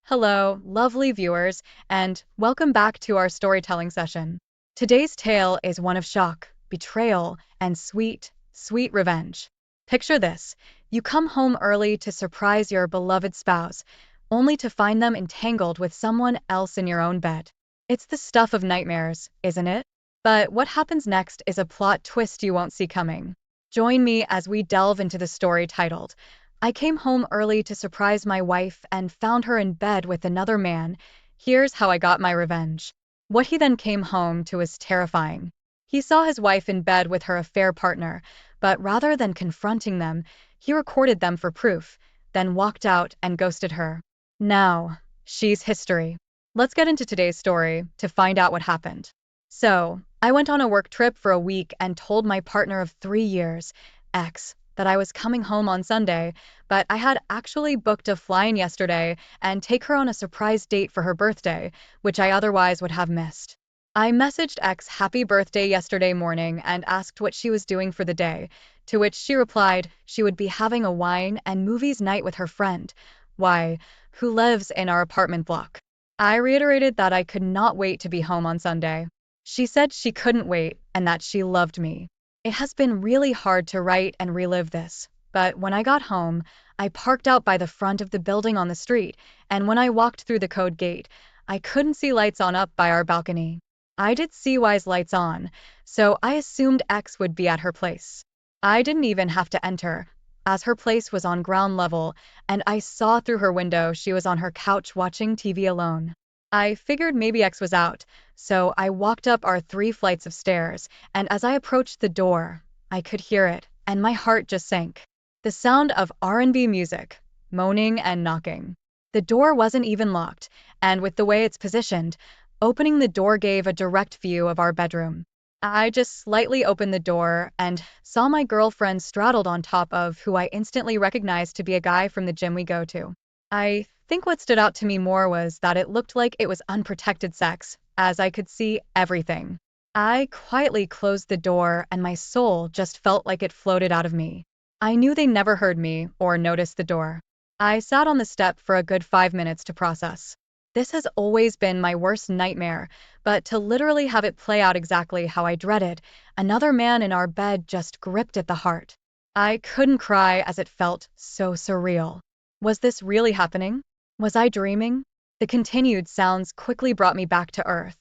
Hello, lovely viewers, and welcome back to our storytelling session. Today's tale is one of shock, betrayal, and sweet, sweet revenge. Picture this: you come home early to surprise your beloved spouse, only to find them entangled with someone else in your own bed. It's the stuff of nightmares, isn't it? But what happens next is a plot twist you won't see coming. Join me as we delve into the story titled I came home early to surprise my wife and found her in bed with another man. Here's how I got my revenge. What he then came home to was terrifying. He saw his wife in bed with her affair partner, but rather than confronting them, he recorded them for proof, then walked out and ghosted her. Now, she's history. Let's get into today's story to find out what happened. So, I went on a work trip for a week and told my partner of 3 years, ex, that I was coming home on Sunday, but I had actually booked a fly-in yesterday and take her on a surprise date for her birthday, which I otherwise would have missed. I messaged ex happy birthday yesterday morning and asked what she was doing for the day, to which she replied she would be having a wine and movies night with her friend, Y, who lives in our apartment block. I reiterated that I could not wait to be home on Sunday. She said she couldn't wait and that she loved me. It has been really hard to write and relive this, but when I got home, I parked out by the front of the building on the street, and when I walked through the code gate, I couldn't see lights on up by our balcony. I did see Y's lights on, so I assumed X would be at her place. I didn't even have to enter, as her place was on ground level, and I saw through her window she was on her couch watching TV alone. I figured maybe X was out, so I walked up our 3 flights of stairs, and as I approached the door, I could hear it, and my heart just sank. The sound of R&B music, moaning and knocking. The door wasn't even locked, and with the way it's positioned, opening the door gave a direct view of our bedroom. I just slightly opened the door and saw my girlfriend straddled on top of who I instantly recognized to be a guy from the gym we go to. I think what stood out to me more was that it looked like it was unprotected sex, as I could see everything. I quietly closed the door and my soul just felt like it floated out of me. I knew they never heard me or noticed the door. I sat on the step for a good 5 minutes to process. This has always been my worst nightmare, but to literally have it play out exactly how I dreaded, another man in our bed just gripped at the heart. I couldn't cry as it felt so surreal. Was this really happening? Was I dreaming? The continued sounds quickly brought me back to earth.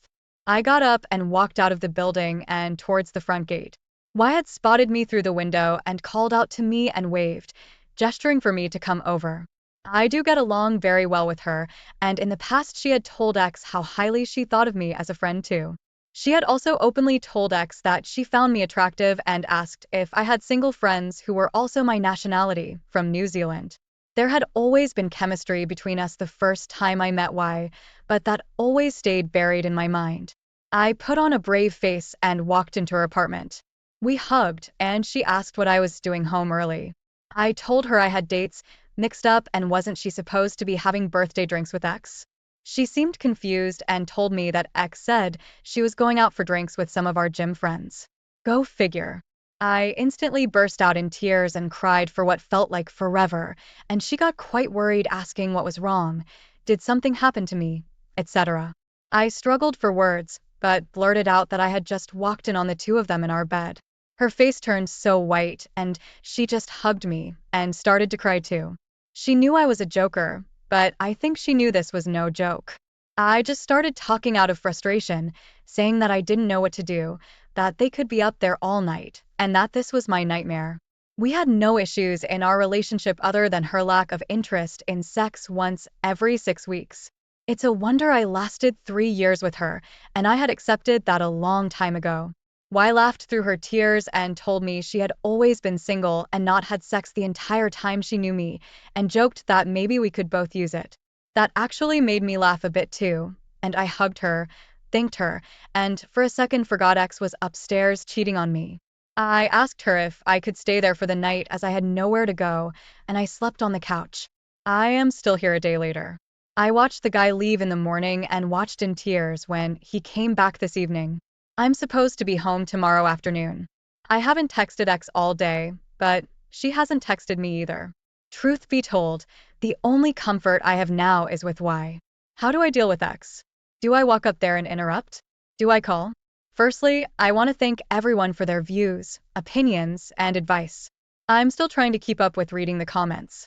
I got up and walked out of the building and towards the front gate. Wyatt spotted me through the window and called out to me and waved, gesturing for me to come over. I do get along very well with her, and in the past she had told X how highly she thought of me as a friend too. She had also openly told X that she found me attractive and asked if I had single friends who were also my nationality, from New Zealand. There had always been chemistry between us the first time I met Y, but that always stayed buried in my mind. I put on a brave face and walked into her apartment. We hugged, and she asked what I was doing home early. I told her I had dates mixed up and wasn't she supposed to be having birthday drinks with X. She seemed confused and told me that X said she was going out for drinks with some of our gym friends. Go figure. I instantly burst out in tears and cried for what felt like forever, and she got quite worried asking what was wrong, did something happen to me, etc. I struggled for words, but blurted out that I had just walked in on the two of them in our bed. Her face turned so white, and she just hugged me and started to cry too. She knew I was a joker, but I think she knew this was no joke. I just started talking out of frustration, saying that I didn't know what to do, that they could be up there all night, and that this was my nightmare. We had no issues in our relationship other than her lack of interest in sex once every 6 weeks. It's a wonder I lasted 3 years with her, and I had accepted that a long time ago. Y laughed through her tears and told me she had always been single and not had sex the entire time she knew me, and joked that maybe we could both use it. That actually made me laugh a bit too, and I hugged her, thanked her, and for a second forgot X was upstairs cheating on me. I asked her if I could stay there for the night as I had nowhere to go, and I slept on the couch. I am still here a day later. I watched the guy leave in the morning and watched in tears when he came back this evening. I'm supposed to be home tomorrow afternoon. I haven't texted X all day, but she hasn't texted me either. Truth be told, the only comfort I have now is with Y. How do I deal with X? Do I walk up there and interrupt? Do I call? Firstly, I want to thank everyone for their views, opinions, and advice. I'm still trying to keep up with reading the comments.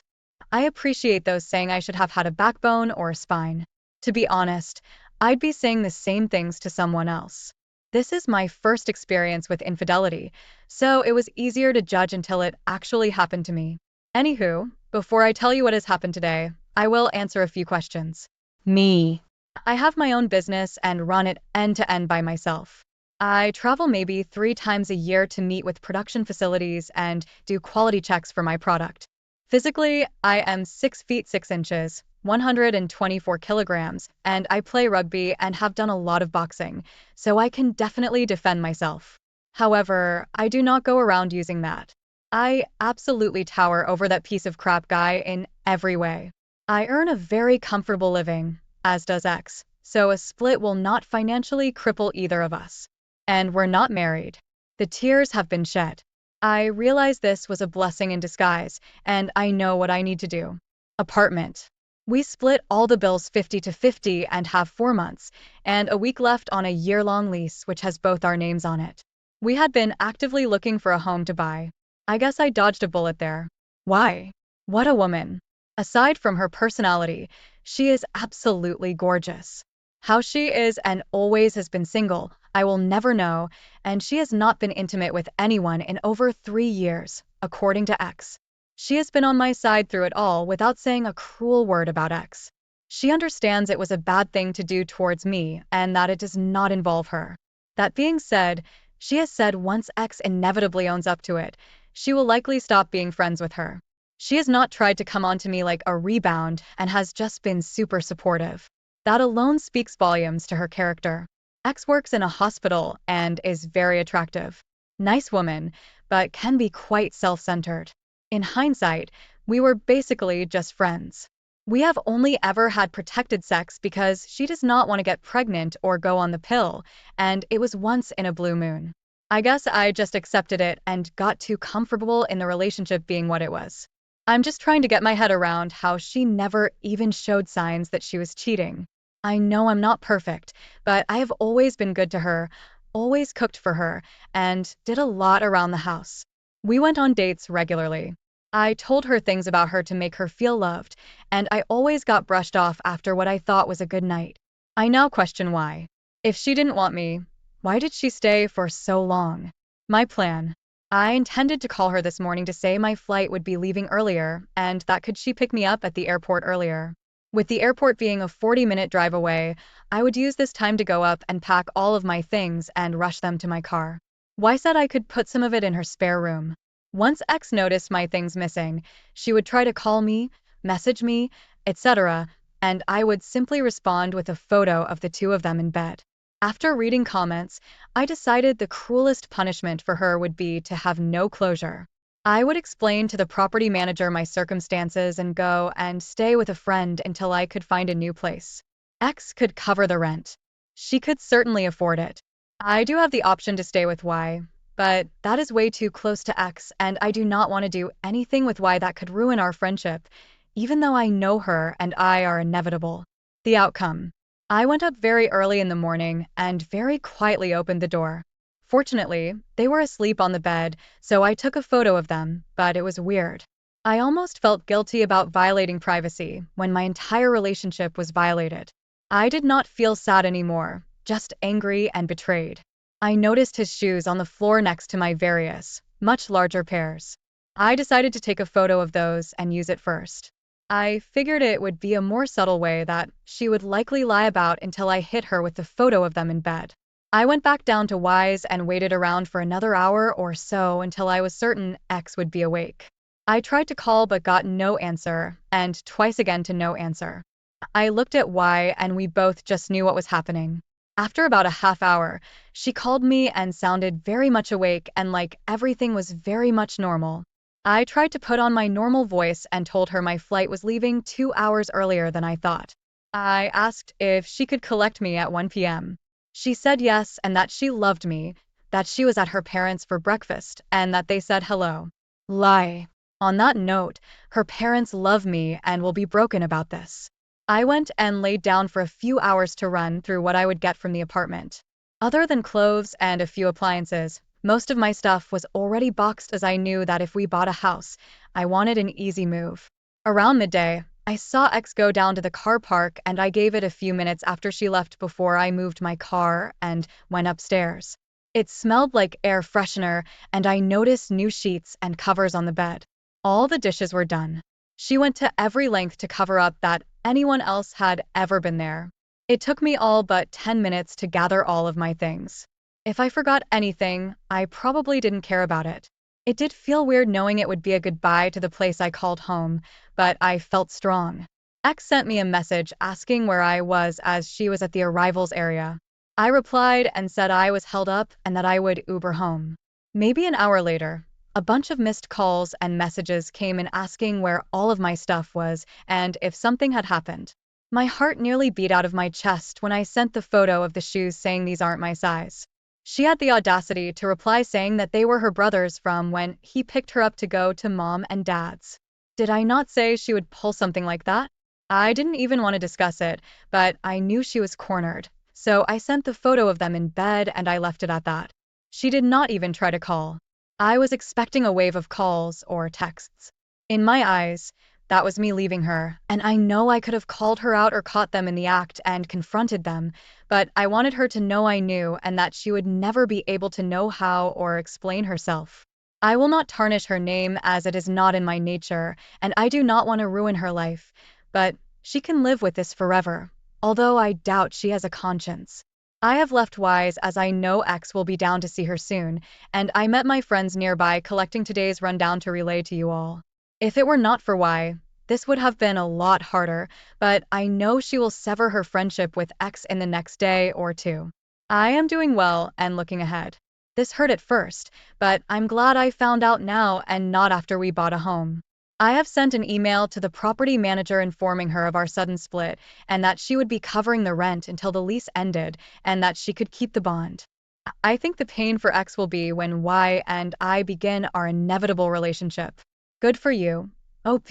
I appreciate those saying I should have had a backbone or a spine. To be honest, I'd be saying the same things to someone else. This is my first experience with infidelity, so it was easier to judge until it actually happened to me. Anywho, before I tell you what has happened today, I will answer a few questions. Me. I have my own business and run it end to end by myself. I travel maybe 3 times a year to meet with production facilities and do quality checks for my product. Physically, I am 6 feet 6 inches, 124 kilograms, and I play rugby and have done a lot of boxing, so I can definitely defend myself. However, I do not go around using that. I absolutely tower over that piece of crap guy in every way. I earn a very comfortable living, as does X, so a split will not financially cripple either of us. And we're not married. The tears have been shed. I realize this was a blessing in disguise, and I know what I need to do. Apartment. We split all the bills 50 to 50 and have 4 months, and a week left on a year-long lease which has both our names on it. We had been actively looking for a home to buy. I guess I dodged a bullet there. Why? What a woman. Aside from her personality, she is absolutely gorgeous. How she is and always has been single, I will never know, and she has not been intimate with anyone in over 3 years, according to X. She has been on my side through it all without saying a cruel word about X. She understands it was a bad thing to do towards me and that it does not involve her. That being said, she has said once X inevitably owns up to it, she will likely stop being friends with her. She has not tried to come onto me like a rebound and has just been super supportive. That alone speaks volumes to her character. X works in a hospital and is very attractive. Nice woman, but can be quite self-centered. In hindsight, we were basically just friends. We have only ever had protected sex because she does not want to get pregnant or go on the pill, and it was once in a blue moon. I guess I just accepted it and got too comfortable in the relationship being what it was. I'm just trying to get my head around how she never even showed signs that she was cheating. I know I'm not perfect, but I have always been good to her, always cooked for her, and did a lot around the house. We went on dates regularly. I told her things about her to make her feel loved, and I always got brushed off after what I thought was a good night. I now question why. If she didn't want me, why did she stay for so long? My plan. I intended to call her this morning to say my flight would be leaving earlier and that could she pick me up at the airport earlier. With the airport being a 40-minute drive away, I would use this time to go up and pack all of my things and rush them to my car. Y said I could put some of it in her spare room. Once X noticed my things missing, she would try to call me, message me, etc., and I would simply respond with a photo of the two of them in bed. After reading comments, I decided the cruelest punishment for her would be to have no closure. I would explain to the property manager my circumstances and go and stay with a friend until I could find a new place. X could cover the rent. She could certainly afford it. I do have the option to stay with Y, but that is way too close to X, and I do not want to do anything with Y that could ruin our friendship, even though I know her and I are inevitable. The outcome. I went up very early in the morning and very quietly opened the door. Fortunately, they were asleep on the bed, so I took a photo of them, but it was weird. I almost felt guilty about violating privacy when my entire relationship was violated. I did not feel sad anymore, just angry and betrayed. I noticed his shoes on the floor next to my various, much larger pairs. I decided to take a photo of those and use it first. I figured it would be a more subtle way that she would likely lie about until I hit her with the photo of them in bed. I went back down to Y's and waited around for another hour or so until I was certain X would be awake. I tried to call but got no answer, and twice again to no answer. I looked at Y and we both just knew what was happening. After about a half hour, she called me and sounded very much awake and like everything was very much normal. I tried to put on my normal voice and told her my flight was leaving 2 hours earlier than I thought. I asked if she could collect me at 1 p.m. She said yes and that she loved me, that she was at her parents' for breakfast, and that they said hello. Lie. On that note, her parents love me and will be broken about this. I went and laid down for a few hours to run through what I would get from the apartment. Other than clothes and a few appliances, most of my stuff was already boxed as I knew that if we bought a house, I wanted an easy move. Around midday, I saw X go down to the car park and I gave it a few minutes after she left before I moved my car and went upstairs. It smelled like air freshener and I noticed new sheets and covers on the bed. All the dishes were done. She went to every length to cover up that anyone else had ever been there. It took me all but 10 minutes to gather all of my things. If I forgot anything, I probably didn't care about it. It did feel weird knowing it would be a goodbye to the place I called home, but I felt strong. X sent me a message asking where I was as she was at the arrivals area. I replied and said I was held up and that I would Uber home. Maybe an hour later, a bunch of missed calls and messages came in asking where all of my stuff was and if something had happened. My heart nearly beat out of my chest when I sent the photo of the shoes saying these aren't my size. She had the audacity to reply saying that they were her brother's from when he picked her up to go to mom and dad's. Did I not say she would pull something like that? I didn't even want to discuss it, but I knew she was cornered. So I sent the photo of them in bed and I left it at that. She did not even try to call. I was expecting a wave of calls or texts. In my eyes, that was me leaving her, and I know I could have called her out or caught them in the act and confronted them, but I wanted her to know I knew and that she would never be able to know how or explain herself. I will not tarnish her name as it is not in my nature, and I do not want to ruin her life, but she can live with this forever, although I doubt she has a conscience. I have left Wise as I know X will be down to see her soon, and I met my friends nearby collecting today's rundown to relay to you all. If it were not for Y, this would have been a lot harder, but I know she will sever her friendship with X in the next day or two. I am doing well and looking ahead. This hurt at first, but I'm glad I found out now and not after we bought a home. I have sent an email to the property manager informing her of our sudden split and that she would be covering the rent until the lease ended and that she could keep the bond. I think the pain for X will be when Y and I begin our inevitable relationship. Good for you, OP.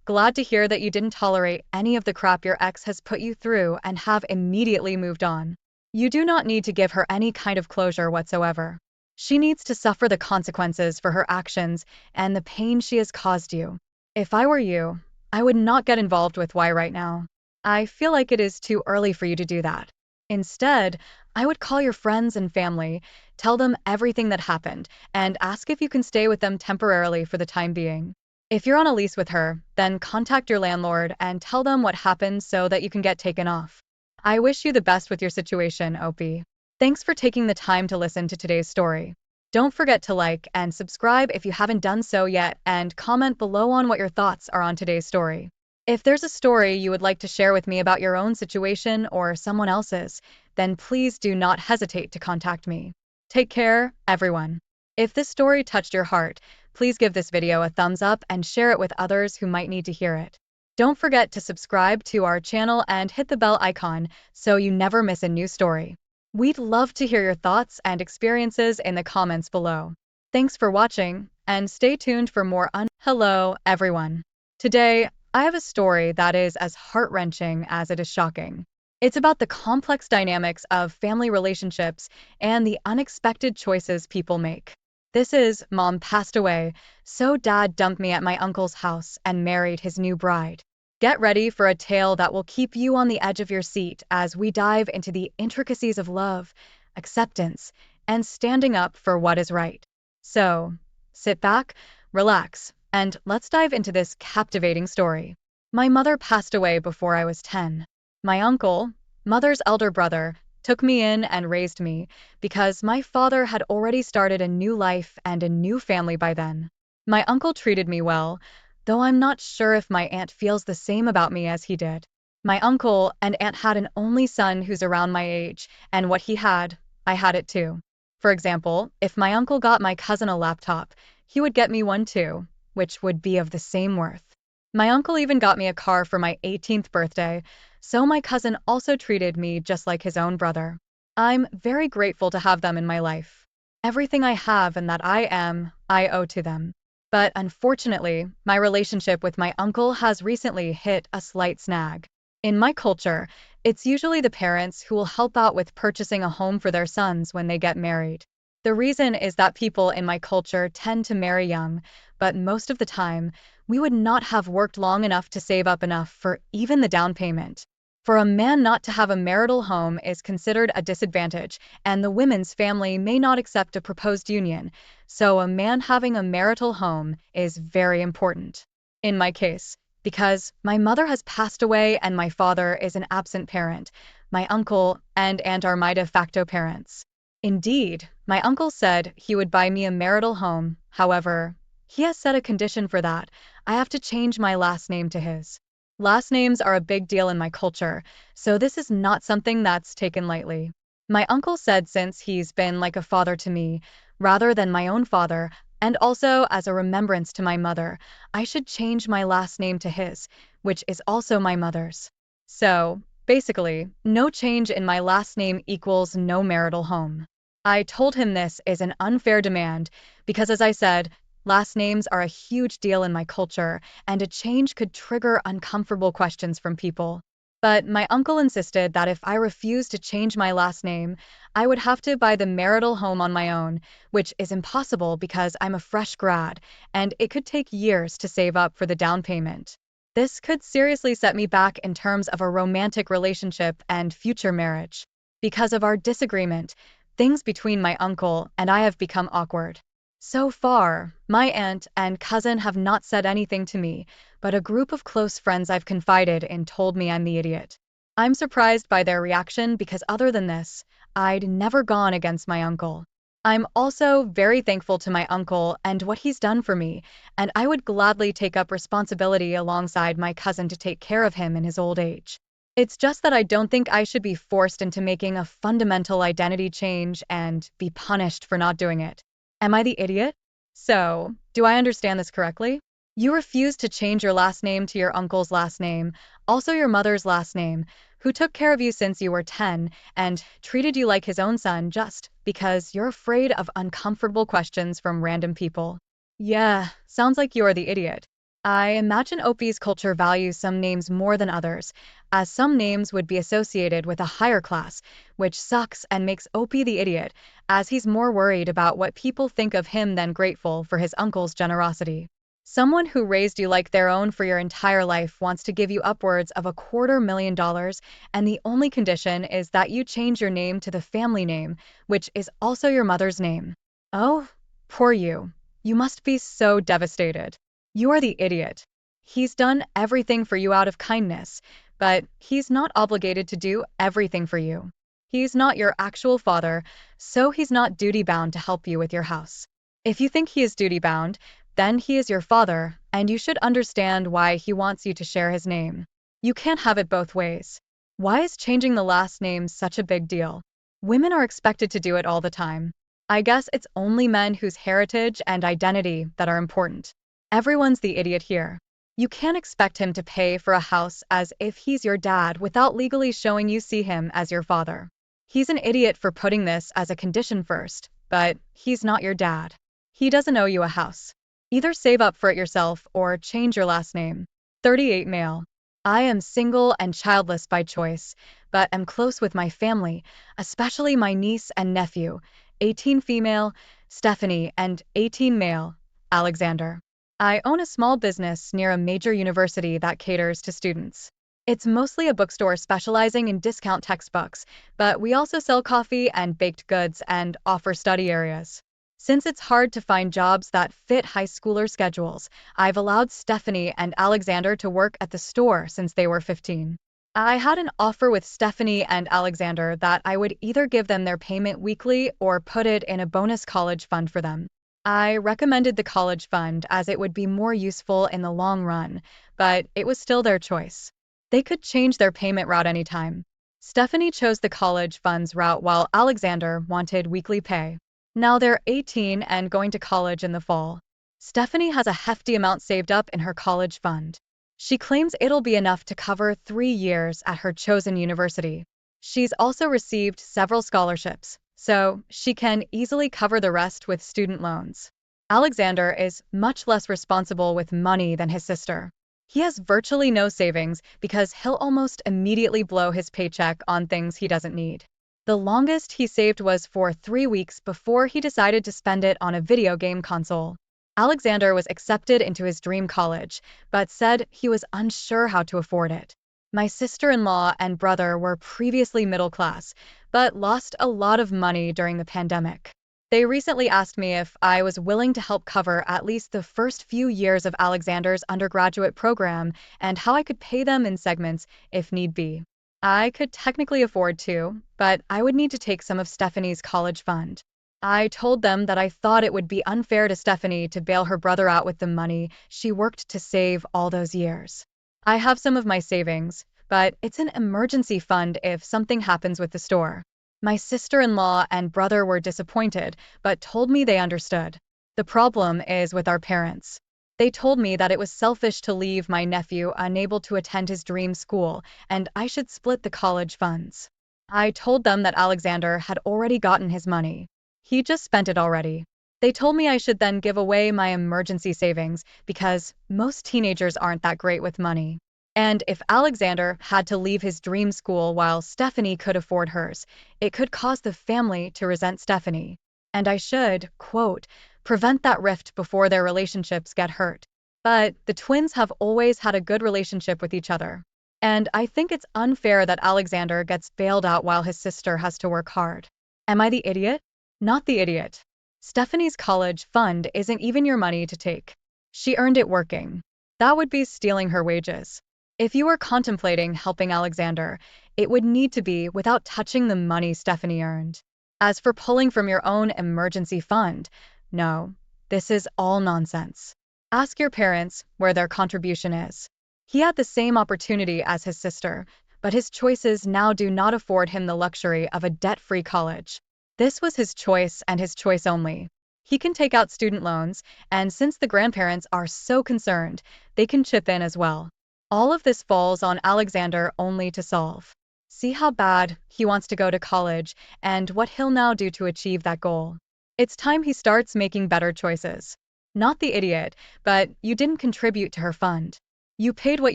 Glad to hear that you didn't tolerate any of the crap your ex has put you through and have immediately moved on. You do not need to give her any kind of closure whatsoever. She needs to suffer the consequences for her actions and the pain she has caused you. If I were you, I would not get involved with Y right now. I feel like it is too early for you to do that. Instead, I would call your friends and family, tell them everything that happened, and ask if you can stay with them temporarily for the time being. If you're on a lease with her, then contact your landlord and tell them what happened so that you can get taken off. I wish you the best with your situation, Opie. Thanks for taking the time to listen to today's story. Don't forget to like and subscribe if you haven't done so yet, and comment below on what your thoughts are on today's story. If there's a story you would like to share with me about your own situation or someone else's, then please do not hesitate to contact me. Take care, everyone. If this story touched your heart, please give this video a thumbs up and share it with others who might need to hear it. Don't forget to subscribe to our channel and hit the bell icon so you never miss a new story. We'd love to hear your thoughts and experiences in the comments below. Thanks for watching, and stay tuned for more Hello, everyone. Today, I have a story that is as heart-wrenching as it is shocking. It's about the complex dynamics of family relationships and the unexpected choices people make. This is Mom passed away, so Dad dumped me at my uncle's house and married his new bride. Get ready for a tale that will keep you on the edge of your seat as we dive into the intricacies of love, acceptance, and standing up for what is right. So, sit back, relax, and let's dive into this captivating story. My mother passed away before I was 10. My uncle, mother's elder brother, took me in and raised me because my father had already started a new life and a new family by then. My uncle treated me well, though I'm not sure if my aunt feels the same about me as he did. My uncle and aunt had an only son who's around my age, and what he had, I had it too. For example, if my uncle got my cousin a laptop, he would get me one too, which would be of the same worth. My uncle even got me a car for my 18th birthday, so my cousin also treated me just like his own brother. I'm very grateful to have them in my life. Everything I have and that I am, I owe to them. But unfortunately, my relationship with my uncle has recently hit a slight snag. In my culture, it's usually the parents who will help out with purchasing a home for their sons when they get married. The reason is that people in my culture tend to marry young, but most of the time, we would not have worked long enough to save up enough for even the down payment. For a man not to have a marital home is considered a disadvantage, and the woman's family may not accept a proposed union, so a man having a marital home is very important. In my case, because my mother has passed away and my father is an absent parent, my uncle and aunt are my de facto parents. Indeed, my uncle said he would buy me a marital home, however, he has set a condition for that. I have to change my last name to his. Last names are a big deal in my culture, so this is not something that's taken lightly. My uncle said since he's been like a father to me, rather than my own father, and also as a remembrance to my mother, I should change my last name to his, which is also my mother's. So, basically, no change in my last name equals no marital home. I told him this is an unfair demand because, as I said, last names are a huge deal in my culture, and a change could trigger uncomfortable questions from people. But my uncle insisted that if I refused to change my last name, I would have to buy the marital home on my own, which is impossible because I'm a fresh grad, and it could take years to save up for the down payment. This could seriously set me back in terms of a romantic relationship and future marriage. Because of our disagreement, things between my uncle and I have become awkward. So far, my aunt and cousin have not said anything to me, but a group of close friends I've confided in told me I'm the idiot. I'm surprised by their reaction because other than this, I'd never gone against my uncle. I'm also very thankful to my uncle and what he's done for me, and I would gladly take up responsibility alongside my cousin to take care of him in his old age. It's just that I don't think I should be forced into making a fundamental identity change and be punished for not doing it. Am I the idiot? So, do I understand this correctly? You refused to change your last name to your uncle's last name, also your mother's last name, who took care of you since you were 10 and treated you like his own son just because you're afraid of uncomfortable questions from random people. Yeah, sounds like you're the idiot. I imagine Opie's culture values some names more than others, as some names would be associated with a higher class, which sucks and makes Opie the idiot, as he's more worried about what people think of him than grateful for his uncle's generosity. Someone who raised you like their own for your entire life wants to give you upwards of $250,000, and the only condition is that you change your name to the family name, which is also your mother's name. Oh, poor you. You must be so devastated. You are the idiot. He's done everything for you out of kindness, but he's not obligated to do everything for you. He's not your actual father, so he's not duty-bound to help you with your house. If you think he is duty-bound, then he is your father, and you should understand why he wants you to share his name. You can't have it both ways. Why is changing the last name such a big deal? Women are expected to do it all the time. I guess it's only men whose heritage and identity that are important. Everyone's the idiot here. You can't expect him to pay for a house as if he's your dad without legally showing you see him as your father. He's an idiot for putting this as a condition first, but he's not your dad. He doesn't owe you a house. Either save up for it yourself or change your last name. 38 male. I am single and childless by choice, but am close with my family, especially my niece and nephew, 18 female, Stephanie, and 18 male, Alexander. I own a small business near a major university that caters to students. It's mostly a bookstore specializing in discount textbooks, but we also sell coffee and baked goods and offer study areas. Since it's hard to find jobs that fit high schooler schedules, I've allowed Stephanie and Alexander to work at the store since they were 15. I had an offer with Stephanie and Alexander that I would either give them their payment weekly or put it in a bonus college fund for them. I recommended the college fund as it would be more useful in the long run, but it was still their choice. They could change their payment route anytime. Stephanie chose the college funds route while Alexander wanted weekly pay. Now they're 18 and going to college in the fall. Stephanie has a hefty amount saved up in her college fund. She claims it'll be enough to cover 3 years at her chosen university. She's also received several scholarships, so she can easily cover the rest with student loans. Alexander is much less responsible with money than his sister. He has virtually no savings because he'll almost immediately blow his paycheck on things he doesn't need. The longest he saved was for 3 weeks before he decided to spend it on a video game console. Alexander was accepted into his dream college, but said he was unsure how to afford it. My sister-in-law and brother were previously middle class, but lost a lot of money during the pandemic. They recently asked me if I was willing to help cover at least the first few years of Alexander's undergraduate program and how I could pay them in segments if need be. I could technically afford to, but I would need to take some of Stephanie's college fund. I told them that I thought it would be unfair to Stephanie to bail her brother out with the money she worked to save all those years. I have some of my savings, but it's an emergency fund if something happens with the store. My sister-in-law and brother were disappointed, but told me they understood. The problem is with our parents. They told me that it was selfish to leave my nephew unable to attend his dream school, and I should split the college funds. I told them that Alexander had already gotten his money. He just spent it already. They told me I should then give away my emergency savings because most teenagers aren't that great with money. And if Alexander had to leave his dream school while Stephanie could afford hers, it could cause the family to resent Stephanie. And I should, quote, prevent that rift before their relationships get hurt. But the twins have always had a good relationship with each other. And I think it's unfair that Alexander gets bailed out while his sister has to work hard. Am I the idiot? Not the idiot. Stephanie's college fund isn't even your money to take. She earned it working. That would be stealing her wages. If you were contemplating helping Alexander, it would need to be without touching the money Stephanie earned. As for pulling from your own emergency fund, no, this is all nonsense. Ask your parents where their contribution is. He had the same opportunity as his sister, but his choices now do not afford him the luxury of a debt-free college. This was his choice and his choice only. He can take out student loans, and since the grandparents are so concerned, they can chip in as well. All of this falls on Alexander only to solve. See how bad he wants to go to college and what he'll now do to achieve that goal. It's time he starts making better choices. Not the idiot, but you didn't contribute to her fund. You paid what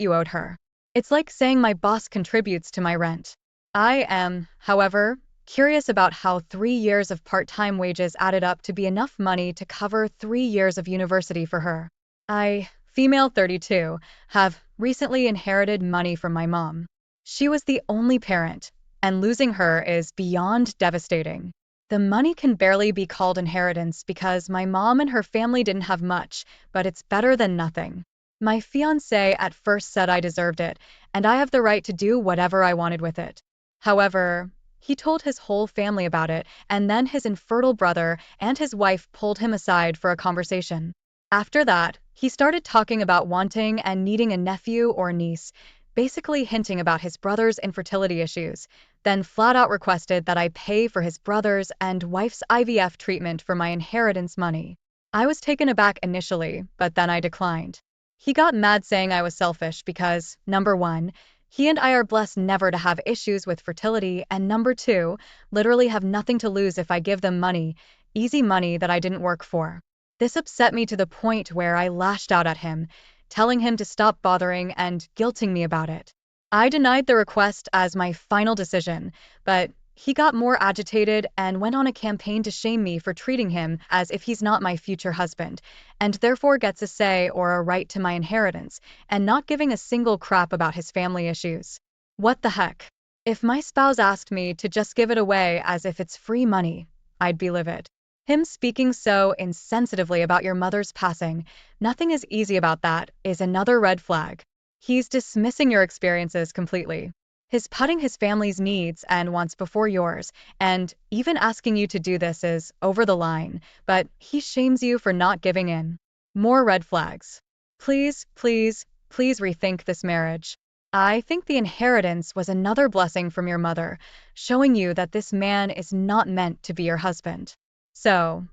you owed her. It's like saying my boss contributes to my rent. I am, however, curious about how 3 years of part-time wages added up to be enough money to cover 3 years of university for her. I, female 32, have recently inherited money from my mom. She was the only parent, and losing her is beyond devastating. The money can barely be called inheritance because my mom and her family didn't have much, but it's better than nothing. My fiancé at first said I deserved it, and I have the right to do whatever I wanted with it. However, he told his whole family about it, and then his infertile brother and his wife pulled him aside for a conversation. After that, he started talking about wanting and needing a nephew or niece, basically hinting about his brother's infertility issues, then flat out requested that I pay for his brother's and wife's IVF treatment for my inheritance money. I was taken aback initially, but then I declined. He got mad saying I was selfish because, number one, he and I are blessed never to have issues with fertility, and number two, literally have nothing to lose if I give them money, easy money that I didn't work for. This upset me to the point where I lashed out at him, telling him to stop bothering and guilting me about it. I denied the request as my final decision, but he got more agitated and went on a campaign to shame me for treating him as if he's not my future husband, and therefore gets a say or a right to my inheritance, and not giving a single crap about his family issues. What the heck? If my spouse asked me to just give it away as if it's free money, I'd be livid. Him speaking so insensitively about your mother's passing, nothing is easy about that, is another red flag. He's dismissing your experiences completely. He's putting his family's needs and wants before yours, and even asking you to do this is over the line, but he shames you for not giving in. More red flags. Please, please, please rethink this marriage. I think the inheritance was another blessing from your mother, showing you that this man is not meant to be your husband. So,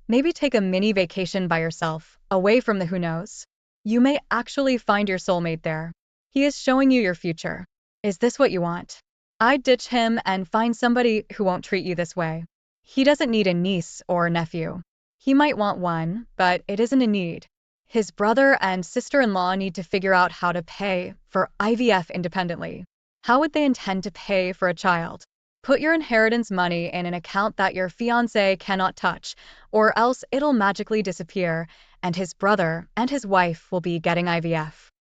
maybe take a mini vacation by yourself, away from the who knows. You may actually find your soulmate there. He is showing you your future. Is this what you want? I'd ditch him and find somebody who won't treat you this way. He doesn't need a niece or a nephew. He might want one, but it isn't a need. His brother and sister-in-law need to figure out how to pay for IVF independently. How would they intend to pay for a child? Put your inheritance money in an account that your fiancé cannot touch, or else it'll magically disappear, and his brother and his wife will be getting IVF.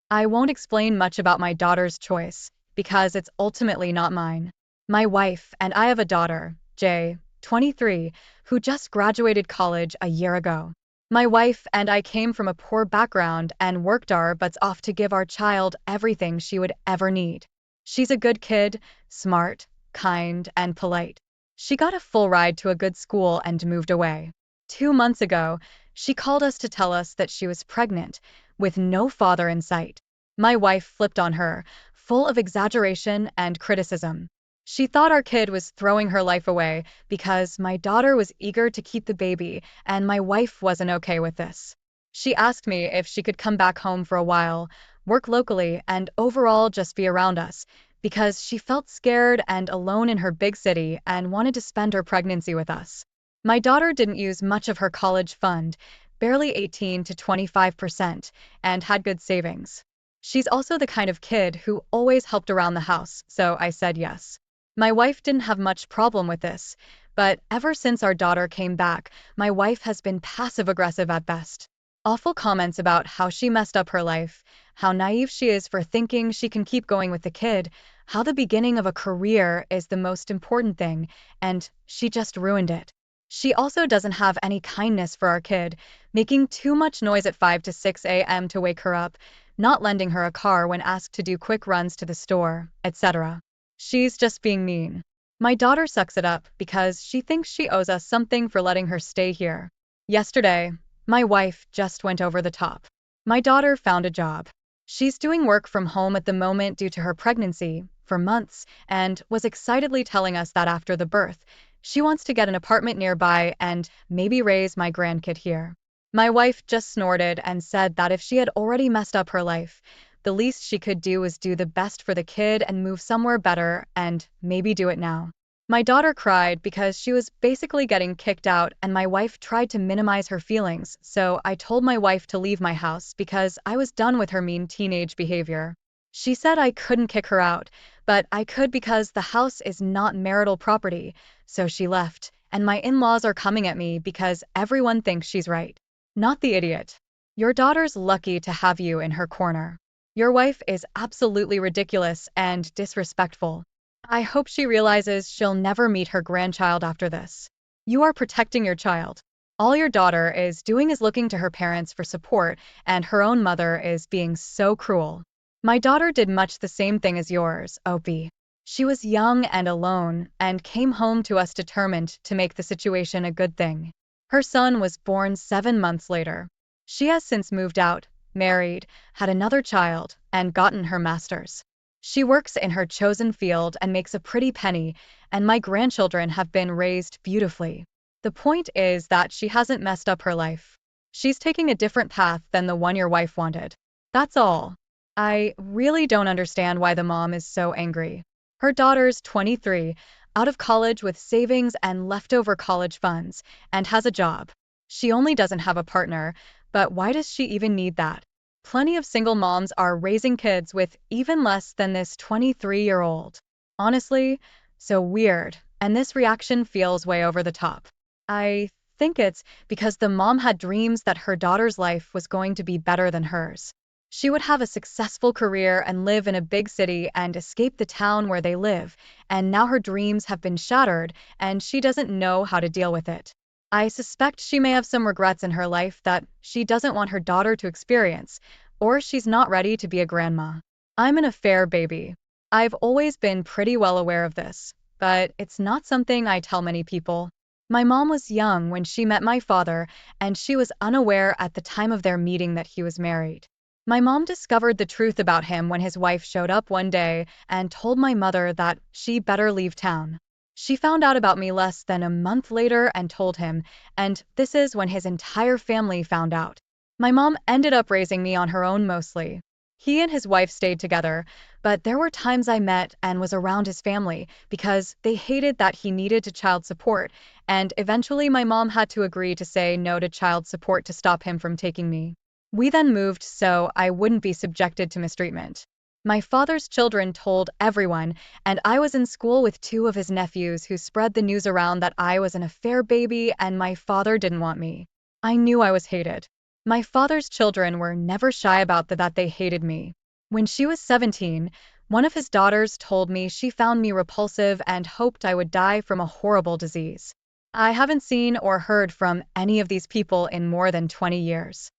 I won't explain much about my daughter's choice, because it's ultimately not mine. My wife and I have a daughter, Jay, 23, who just graduated college a year ago. My wife and I came from a poor background and worked our butts off to give our child everything she would ever need. She's a good kid, smart, kind, and polite. She got a full ride to a good school and moved away. 2 months ago, she called us to tell us that she was pregnant, with no father in sight. My wife flipped on her, full of exaggeration and criticism. She thought our kid was throwing her life away because my daughter was eager to keep the baby and my wife wasn't okay with this. She asked me if she could come back home for a while, work locally, and overall just be around us, because she felt scared and alone in her big city and wanted to spend her pregnancy with us. My daughter didn't use much of her college fund, barely 18 to 25%, and had good savings. She's also the kind of kid who always helped around the house, so I said yes. My wife didn't have much problem with this, but ever since our daughter came back, my wife has been passive-aggressive at best. Awful comments about how she messed up her life, how naive she is for thinking she can keep going with the kid, how the beginning of a career is the most important thing, and she just ruined it. She also doesn't have any kindness for our kid, making too much noise at 5 to 6 a.m. to wake her up, not lending her a car when asked to do quick runs to the store, etc. She's just being mean. My daughter sucks it up because she thinks she owes us something for letting her stay here. Yesterday, my wife just went over the top. My daughter found a job. She's doing work from home at the moment due to her pregnancy, for months, and was excitedly telling us that after the birth, she wants to get an apartment nearby and maybe raise my grandkid here. My wife just snorted and said that if she had already messed up her life, the least she could do was do the best for the kid and move somewhere better and maybe do it now. My daughter cried because she was basically getting kicked out and my wife tried to minimize her feelings, so I told my wife to leave my house because I was done with her mean teenage behavior. She said I couldn't kick her out, but I could because the house is not marital property, so she left, and my in-laws are coming at me because everyone thinks she's right. Not the idiot. Your daughter's lucky to have you in her corner. Your wife is absolutely ridiculous and disrespectful. I hope she realizes she'll never meet her grandchild after this. You are protecting your child. All your daughter is doing is looking to her parents for support, and her own mother is being so cruel. My daughter did much the same thing as yours, Opie. She was young and alone, and came home to us determined to make the situation a good thing. Her son was born 7 months later. She has since moved out, married, had another child, and gotten her master's. She works in her chosen field and makes a pretty penny, and my grandchildren have been raised beautifully. The point is that she hasn't messed up her life. She's taking a different path than the one your wife wanted. That's all. I really don't understand why the mom is so angry. Her daughter's 23, out of college with savings and leftover college funds, and has a job. She only doesn't have a partner, but why does she even need that? Plenty of single moms are raising kids with even less than this 23-year-old. Honestly, so weird, and this reaction feels way over the top. I think it's because the mom had dreams that her daughter's life was going to be better than hers. She would have a successful career and live in a big city and escape the town where they live, and now her dreams have been shattered and she doesn't know how to deal with it. I suspect she may have some regrets in her life that she doesn't want her daughter to experience, or she's not ready to be a grandma. I'm an affair baby. I've always been pretty well aware of this, but it's not something I tell many people. My mom was young when she met my father, and she was unaware at the time of their meeting that he was married. My mom discovered the truth about him when his wife showed up one day and told my mother that she better leave town. She found out about me less than a month later and told him, and this is when his entire family found out. My mom ended up raising me on her own mostly. He and his wife stayed together, but there were times I met and was around his family because they hated that he needed to child support, and eventually my mom had to agree to say no to child support to stop him from taking me. We then moved so I wouldn't be subjected to mistreatment. My father's children told everyone, and I was in school with two of his nephews who spread the news around that I was an affair baby and my father didn't want me. I knew I was hated. My father's children were never shy about that they hated me. When she was 17, one of his daughters told me she found me repulsive and hoped I would die from a horrible disease. I haven't seen or heard from any of these people in more than 20 years.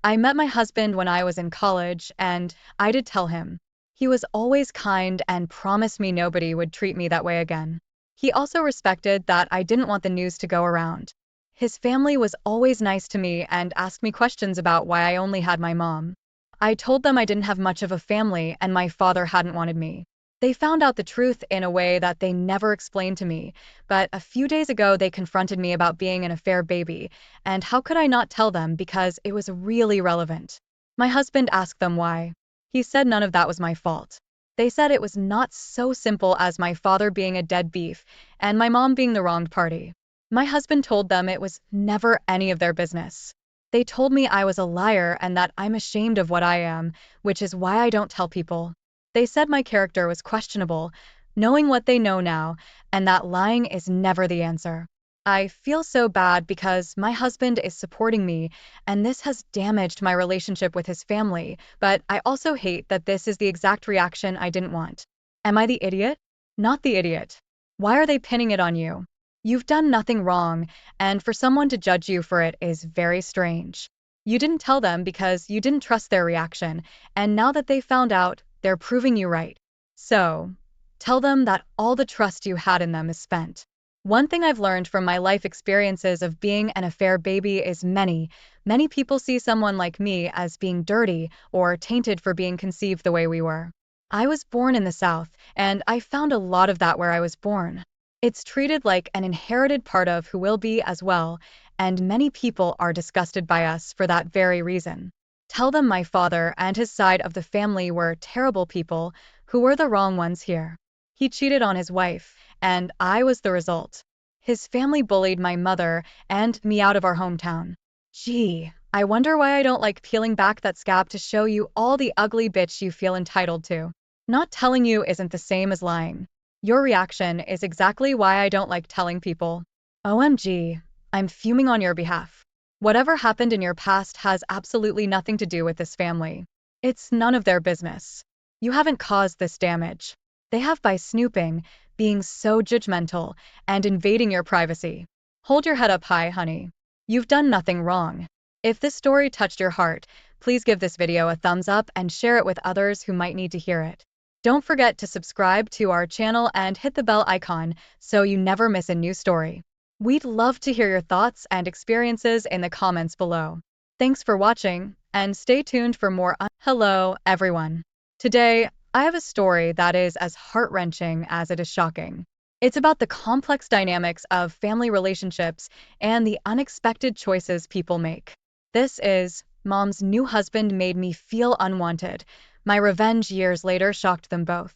I met my husband when I was in college, and I did tell him. He was always kind and promised me nobody would treat me that way again. He also respected that I didn't want the news to go around. His family was always nice to me and asked me questions about why I only had my mom. I told them I didn't have much of a family and my father hadn't wanted me. They found out the truth in a way that they never explained to me, but a few days ago they confronted me about being an affair baby, and how could I not tell them because it was really relevant. My husband asked them why. He said none of that was my fault. They said it was not so simple as my father being a dead beef and my mom being the wronged party. My husband told them it was never any of their business. They told me I was a liar and that I'm ashamed of what I am, which is why I don't tell people. They said my character was questionable, knowing what they know now, and that lying is never the answer. I feel so bad because my husband is supporting me, and this has damaged my relationship with his family, but I also hate that this is the exact reaction I didn't want. Am I the idiot? Not the idiot. Why are they pinning it on you? You've done nothing wrong, and for someone to judge you for it is very strange. You didn't tell them because you didn't trust their reaction, and now that they found out, they're proving you right. So, tell them that all the trust you had in them is spent. One thing I've learned from my life experiences of being an affair baby is many people see someone like me as being dirty or tainted for being conceived the way we were. I was born in the South, and I found a lot of that where I was born. It's treated like an inherited part of who will be as well, and many people are disgusted by us for that very reason. Tell them my father and his side of the family were terrible people who were the wrong ones here. He cheated on his wife, and I was the result. His family bullied my mother and me out of our hometown. Gee, I wonder why I don't like peeling back that scab to show you all the ugly bitch you feel entitled to. Not telling you isn't the same as lying. Your reaction is exactly why I don't like telling people. OMG, I'm fuming on your behalf. Whatever happened in your past has absolutely nothing to do with this family. It's none of their business. You haven't caused this damage. They have by snooping, being so judgmental, and invading your privacy. Hold your head up high, honey. You've done nothing wrong. If this story touched your heart, please give this video a thumbs up and share it with others who might need to hear it. Don't forget to subscribe to our channel and hit the bell icon so you never miss a new story. We'd love to hear your thoughts and experiences in the comments below. Thanks for watching, and stay tuned for more. Hello, everyone. Today, I have a story that is as heart-wrenching as it is shocking. It's about the complex dynamics of family relationships and the unexpected choices people make. This is Mom's New Husband Made Me Feel Unwanted. My revenge years later shocked them both.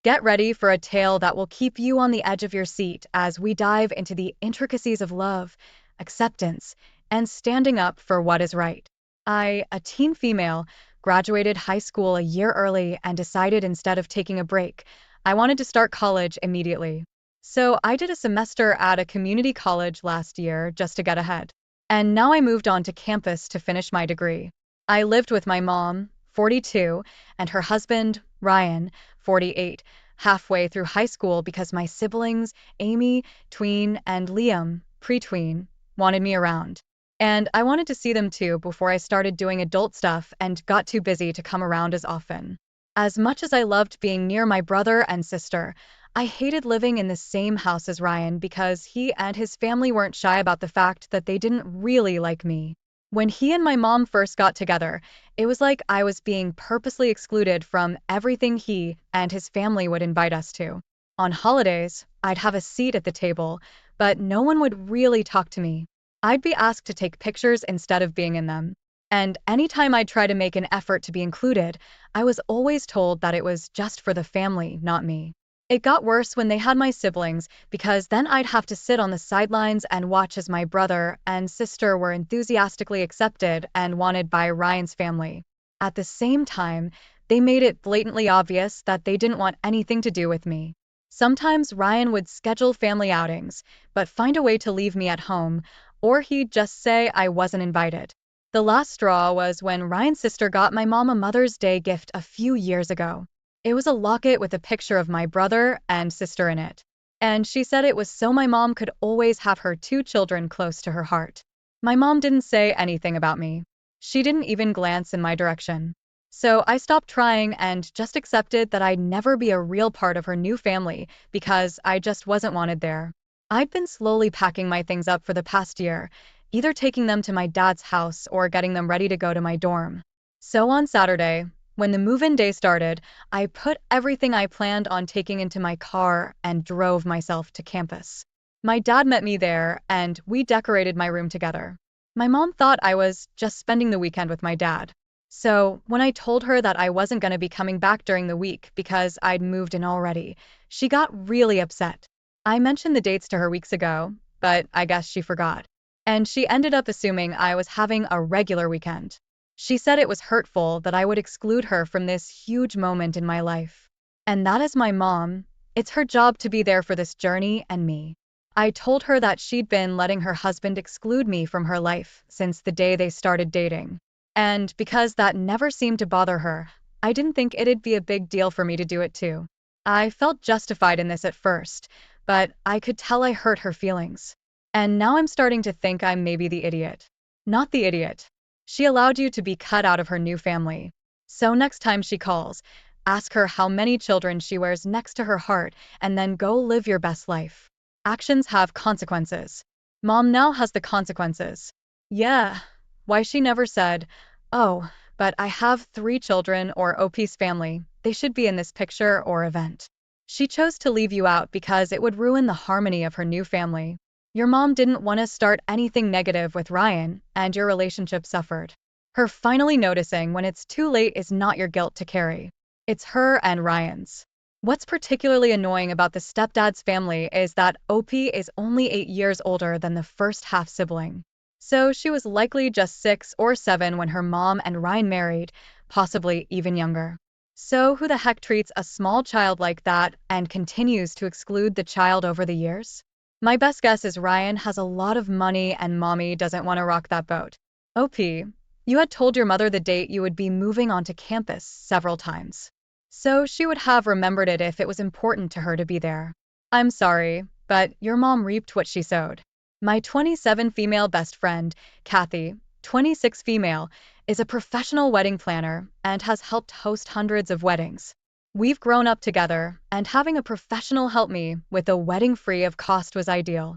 Get ready for a tale that will keep you on the edge of your seat as we dive into the intricacies of love, acceptance, and standing up for what is right. A teen female, graduated high school a year early and decided instead of taking a break, I wanted to start college immediately. So I did a semester at a community college last year just to get ahead. And now I moved on to campus to finish my degree. I lived with my mom, 42, and her husband, Ryan, 48, halfway through high school because my siblings, Amy, tween, and Liam, pre-tween, wanted me around. And I wanted to see them too before I started doing adult stuff and got too busy to come around as often. As much as I loved being near my brother and sister, I hated living in the same house as Ryan because he and his family weren't shy about the fact that they didn't really like me. When he and my mom first got together, it was like I was being purposely excluded from everything he and his family would invite us to. On holidays, I'd have a seat at the table, but no one would really talk to me. I'd be asked to take pictures instead of being in them. And anytime I try to make an effort to be included, I was always told that it was just for the family, not me. It got worse when they had my siblings, because then I'd have to sit on the sidelines and watch as my brother and sister were enthusiastically accepted and wanted by Ryan's family. At the same time, they made it blatantly obvious that they didn't want anything to do with me. Sometimes Ryan would schedule family outings, but find a way to leave me at home, or he'd just say I wasn't invited. The last straw was when Ryan's sister got my mom a Mother's Day gift a few years ago. It was a locket with a picture of my brother and sister in it. And she said it was so my mom could always have her two children close to her heart. My mom didn't say anything about me. She didn't even glance in my direction. So I stopped trying and just accepted that I'd never be a real part of her new family because I just wasn't wanted there. I'd been slowly packing my things up for the past year, either taking them to my dad's house or getting them ready to go to my dorm. So on Saturday, when the move-in day started, I put everything I planned on taking into my car and drove myself to campus. My dad met me there, and we decorated my room together. My mom thought I was just spending the weekend with my dad. So when I told her that I wasn't going to be coming back during the week because I'd moved in already, she got really upset. I mentioned the dates to her weeks ago, but I guess she forgot. And she ended up assuming I was having a regular weekend. She said it was hurtful that I would exclude her from this huge moment in my life. And that is my mom. It's her job to be there for this journey and me. I told her that she'd been letting her husband exclude me from her life since the day they started dating. And because that never seemed to bother her, I didn't think it'd be a big deal for me to do it too. I felt justified in this at first, but I could tell I hurt her feelings. And now I'm starting to think I'm maybe the idiot. Not the idiot. She allowed you to be cut out of her new family. So next time she calls, ask her how many children she wears next to her heart and then go live your best life. Actions have consequences. Mom now has the consequences. Yeah. Why she never said, oh, but I have 3 children or OP's family. They should be in this picture or event. She chose to leave you out because it would ruin the harmony of her new family. Your mom didn't want to start anything negative with Ryan, and your relationship suffered. Her finally noticing when it's too late is not your guilt to carry. It's her and Ryan's. What's particularly annoying about the stepdad's family is that OP is only 8 years older than the first half-sibling. So she was likely just 6 or 7 when her mom and Ryan married, possibly even younger. So who the heck treats a small child like that and continues to exclude the child over the years? My best guess is Ryan has a lot of money and mommy doesn't want to rock that boat. OP, you had told your mother the date you would be moving onto campus several times. So she would have remembered it if it was important to her to be there. I'm sorry, but your mom reaped what she sowed. My 27 female best friend, Kathy, 26 female, is a professional wedding planner and has helped host hundreds of weddings. We've grown up together, and having a professional help me with a wedding free of cost was ideal.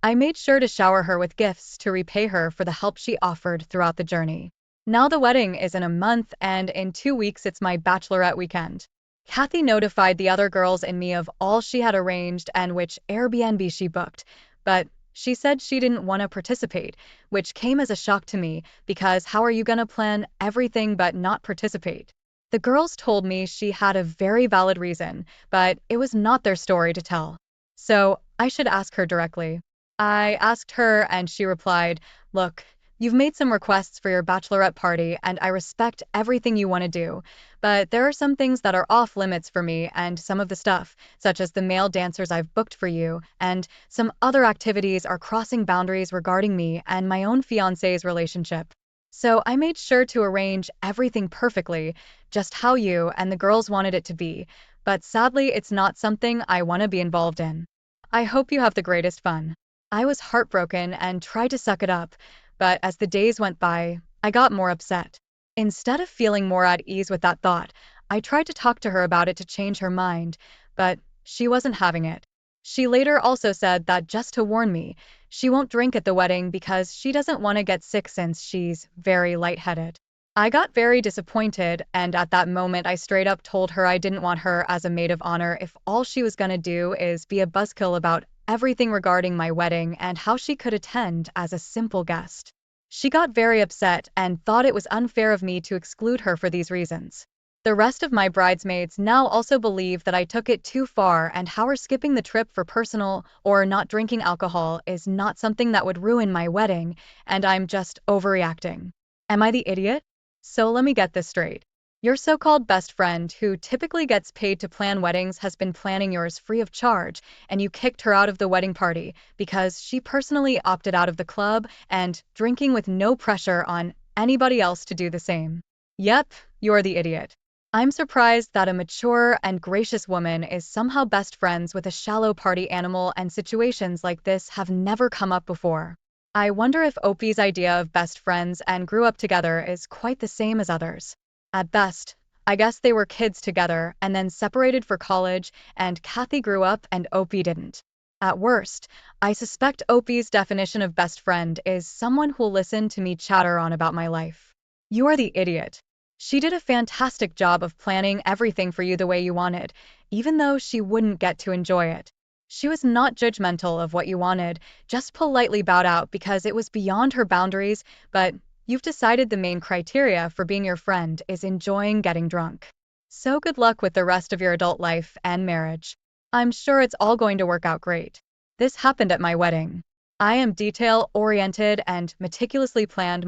I made sure to shower her with gifts to repay her for the help she offered throughout the journey. Now the wedding is in a month, and in 2 weeks it's my bachelorette weekend. Kathy notified the other girls and me of all she had arranged and which Airbnb she booked, but she said she didn't want to participate, which came as a shock to me because how are you gonna plan everything but not participate? The girls told me she had a very valid reason, but it was not their story to tell. So I should ask her directly. I asked her and she replied, look, you've made some requests for your bachelorette party and I respect everything you want to do, but there are some things that are off limits for me and some of the stuff, such as the male dancers I've booked for you, and some other activities are crossing boundaries regarding me and my own fiancé's relationship. So I made sure to arrange everything perfectly, just how you and the girls wanted it to be, but sadly it's not something I want to be involved in. I hope you have the greatest fun. I was heartbroken and tried to suck it up, but as the days went by, I got more upset. Instead of feeling more at ease with that thought, I tried to talk to her about it to change her mind, but she wasn't having it. She later also said that just to warn me, she won't drink at the wedding because she doesn't want to get sick since she's very lightheaded. I got very disappointed, and at that moment I straight up told her I didn't want her as a maid of honor if all she was gonna do is be a buzzkill about everything regarding my wedding and how she could attend as a simple guest. She got very upset and thought it was unfair of me to exclude her for these reasons. The rest of my bridesmaids now also believe that I took it too far and how her skipping the trip for personal or not drinking alcohol is not something that would ruin my wedding, and I'm just overreacting. Am I the idiot? So let me get this straight. Your so-called best friend, who typically gets paid to plan weddings, has been planning yours free of charge, and you kicked her out of the wedding party because she personally opted out of the club and drinking with no pressure on anybody else to do the same. Yep, you're the idiot. I'm surprised that a mature and gracious woman is somehow best friends with a shallow party animal, and situations like this have never come up before. I wonder if Opie's idea of best friends and grew up together is quite the same as others. At best, I guess they were kids together and then separated for college, and Kathy grew up and Opie didn't. At worst, I suspect Opie's definition of best friend is someone who'll listen to me chatter on about my life. You are the idiot. She did a fantastic job of planning everything for you the way you wanted, even though she wouldn't get to enjoy it. She was not judgmental of what you wanted, just politely bowed out because it was beyond her boundaries, but you've decided the main criteria for being your friend is enjoying getting drunk. So good luck with the rest of your adult life and marriage. I'm sure it's all going to work out great. This happened at my wedding. I am detail-oriented and meticulously planned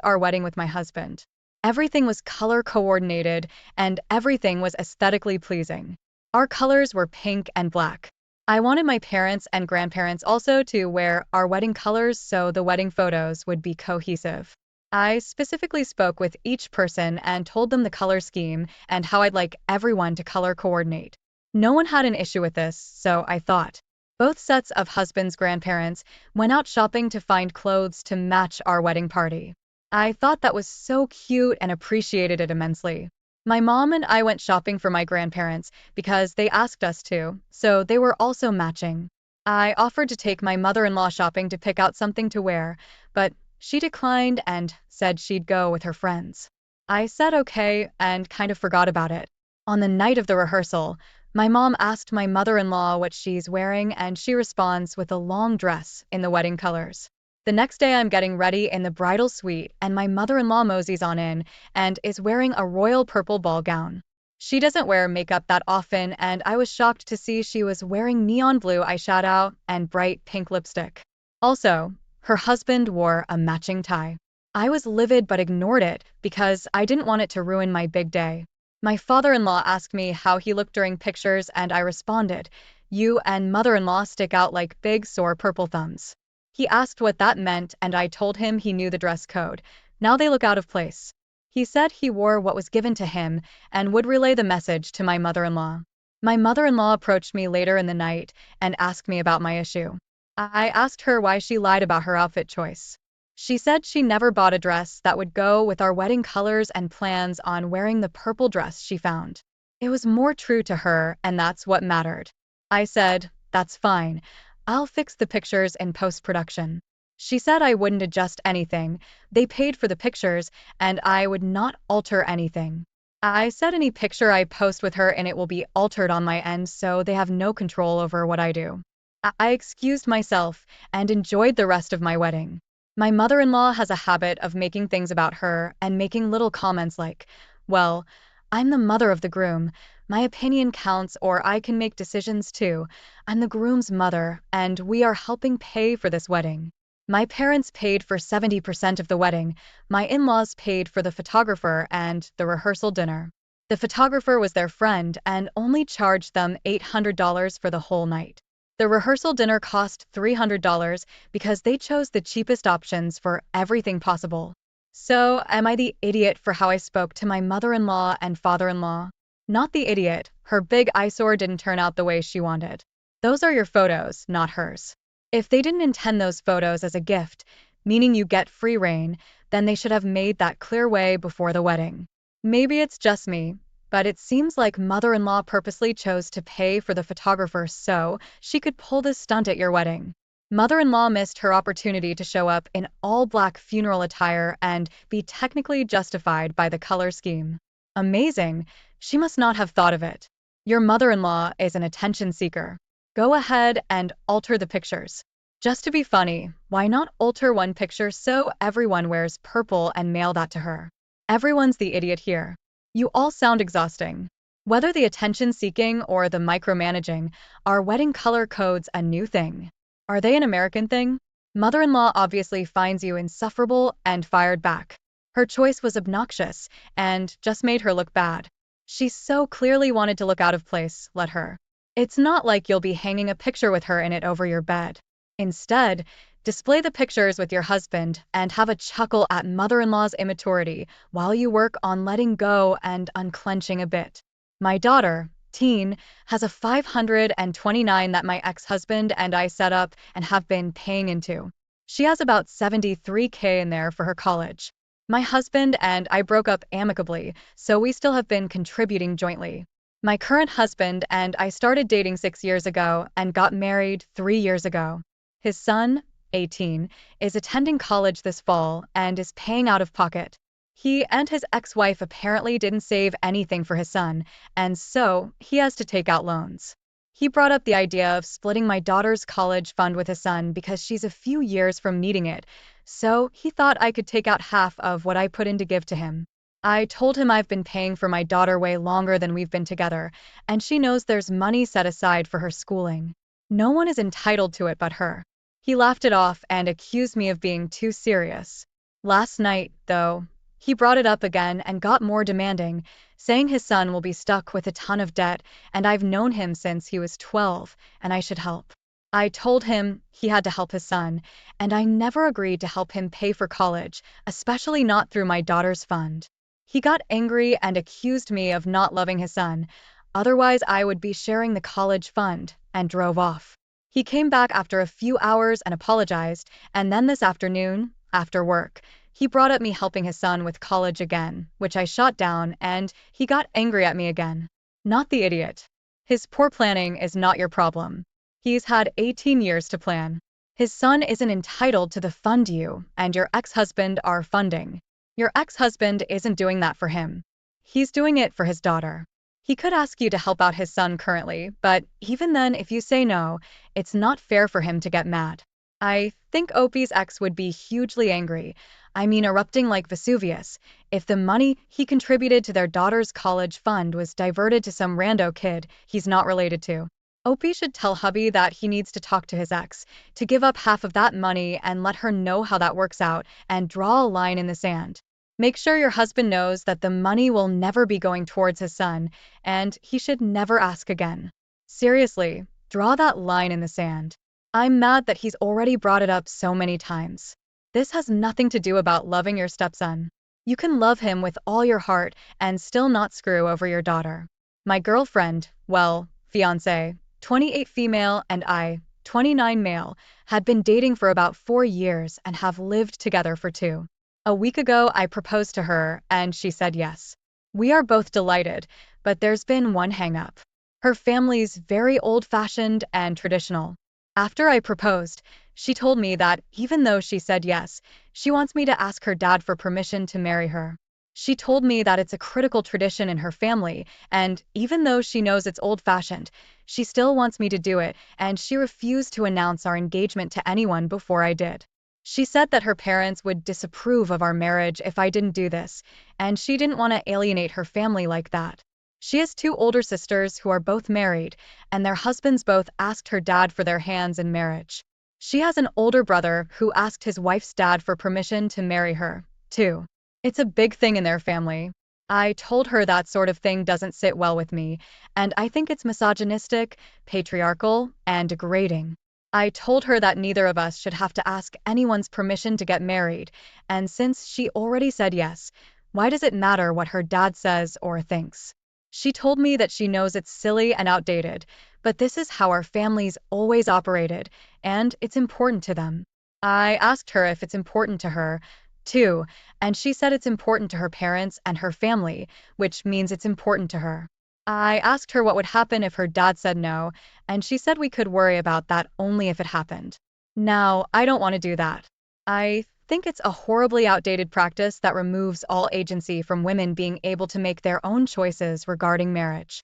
our wedding with my husband. Everything was color coordinated and everything was aesthetically pleasing. Our colors were pink and black. I wanted my parents and grandparents also to wear our wedding colors so the wedding photos would be cohesive. I specifically spoke with each person and told them the color scheme and how I'd like everyone to color coordinate. No one had an issue with this, so I thought. Both sets of husband's grandparents went out shopping to find clothes to match our wedding party. I thought that was so cute and appreciated it immensely. My mom and I went shopping for my grandparents because they asked us to, so they were also matching. I offered to take my mother-in-law shopping to pick out something to wear, but she declined and said she'd go with her friends. I said okay and kind of forgot about it. On the night of the rehearsal, my mom asked my mother-in-law what she's wearing, and she responds with a long dress in the wedding colors. The next day I'm getting ready in the bridal suite and my mother-in-law moseys on in and is wearing a royal purple ball gown. She doesn't wear makeup that often, and I was shocked to see she was wearing neon blue eyeshadow and bright pink lipstick. Also, her husband wore a matching tie. I was livid but ignored it because I didn't want it to ruin my big day. My father-in-law asked me how he looked during pictures and I responded, "You and mother-in-law stick out like big sore purple thumbs." He asked what that meant and I told him he knew the dress code. Now they look out of place. He said he wore what was given to him and would relay the message to my mother-in-law. My mother-in-law approached me later in the night and asked me about my issue. I asked her why she lied about her outfit choice. She said she never bought a dress that would go with our wedding colors and plans on wearing the purple dress she found. It was more true to her, and that's what mattered. I said, "That's fine. I'll fix the pictures in post-production." She said I wouldn't adjust anything. They paid for the pictures, and I would not alter anything. I said any picture I post with her in it will be altered on my end, so they have no control over what I do. I excused myself and enjoyed the rest of my wedding. My mother-in-law has a habit of making things about her and making little comments like, "Well, I'm the mother of the groom. My opinion counts, or I can make decisions too. I'm the groom's mother, and we are helping pay for this wedding. My parents paid for 70% of the wedding. My in-laws paid for the photographer and the rehearsal dinner. The photographer was their friend and only charged them $800 for the whole night. The rehearsal dinner cost $300 because they chose the cheapest options for everything possible." So, am I the idiot for how I spoke to my mother-in-law and father-in-law? Not the idiot. Her big eyesore didn't turn out the way she wanted. Those are your photos, not hers. If they didn't intend those photos as a gift, meaning you get free reign, then they should have made that clear way before the wedding. Maybe it's just me, but it seems like mother-in-law purposely chose to pay for the photographer so she could pull this stunt at your wedding. Mother-in-law missed her opportunity to show up in all-black funeral attire and be technically justified by the color scheme. Amazing. She must not have thought of it. Your mother-in-law is an attention seeker. Go ahead and alter the pictures. Just to be funny, why not alter one picture so everyone wears purple and mail that to her? Everyone's the idiot here. You all sound exhausting. Whether the attention-seeking or the micromanaging, are wedding color codes a new thing? Are they an American thing? Mother-in-law obviously finds you insufferable and fired back. Her choice was obnoxious and just made her look bad. She so clearly wanted to look out of place, let her. It's not like you'll be hanging a picture with her in it over your bed. Instead, display the pictures with your husband and have a chuckle at mother-in-law's immaturity while you work on letting go and unclenching a bit. My daughter, teen, has a 529 that my ex-husband and I set up and have been paying into. She has about 73K in there for her college. My husband and I broke up amicably, so we still have been contributing jointly. My current husband and I started dating 6 years ago and got married 3 years ago. His son, 18, is attending college this fall and is paying out of pocket. He and his ex-wife apparently didn't save anything for his son, and so he has to take out loans. He brought up the idea of splitting my daughter's college fund with his son because she's a few years from needing it, so he thought I could take out half of what I put in to give to him. I told him I've been paying for my daughter way longer than we've been together, and she knows there's money set aside for her schooling. No one is entitled to it but her. He laughed it off and accused me of being too serious. Last night, though, he brought it up again and got more demanding, saying his son will be stuck with a ton of debt and I've known him since he was 12 and I should help. I told him he had to help his son, and I never agreed to help him pay for college, especially not through my daughter's fund. He got angry and accused me of not loving his son, otherwise I would be sharing the college fund, and drove off. He came back after a few hours and apologized, and then this afternoon, after work, he brought up me helping his son with college again, which I shot down, and he got angry at me again. Not the idiot. His poor planning is not your problem. He's had 18 years to plan. His son isn't entitled to the fund you and your ex-husband are funding. Your ex-husband isn't doing that for him. He's doing it for his daughter. He could ask you to help out his son currently, but even then, if you say no, it's not fair for him to get mad. I think Opie's ex would be hugely angry, I mean erupting like Vesuvius, if the money he contributed to their daughter's college fund was diverted to some rando kid he's not related to. Opie should tell hubby that he needs to talk to his ex, to give up half of that money and let her know how that works out and draw a line in the sand. Make sure your husband knows that the money will never be going towards his son, and he should never ask again. Seriously, draw that line in the sand. I'm mad that he's already brought it up so many times. This has nothing to do about loving your stepson. You can love him with all your heart and still not screw over your daughter. My girlfriend, well, fiancé, 28 female and I, 29 male, had been dating for about 4 years and have lived together for 2. A week ago, I proposed to her, and she said yes. We are both delighted, but there's been one hang-up. Her family's very old-fashioned and traditional. After I proposed, she told me that even though she said yes, she wants me to ask her dad for permission to marry her. She told me that it's a critical tradition in her family, and even though she knows it's old-fashioned, she still wants me to do it, and she refused to announce our engagement to anyone before I did. She said that her parents would disapprove of our marriage if I didn't do this, and she didn't want to alienate her family like that. She has 2 older sisters who are both married, and their husbands both asked her dad for their hands in marriage. She has an older brother who asked his wife's dad for permission to marry her, too. It's a big thing in their family. I told her that sort of thing doesn't sit well with me, and I think it's misogynistic, patriarchal, and degrading. I told her that neither of us should have to ask anyone's permission to get married, and since she already said yes, why does it matter what her dad says or thinks? She told me that she knows it's silly and outdated, but this is how our families always operated, and it's important to them. I asked her if it's important to her, too, and she said it's important to her parents and her family, which means it's important to her. I asked her what would happen if her dad said no, and she said we could worry about that only if it happened. Now, I don't want to do that. I think it's a horribly outdated practice that removes all agency from women being able to make their own choices regarding marriage.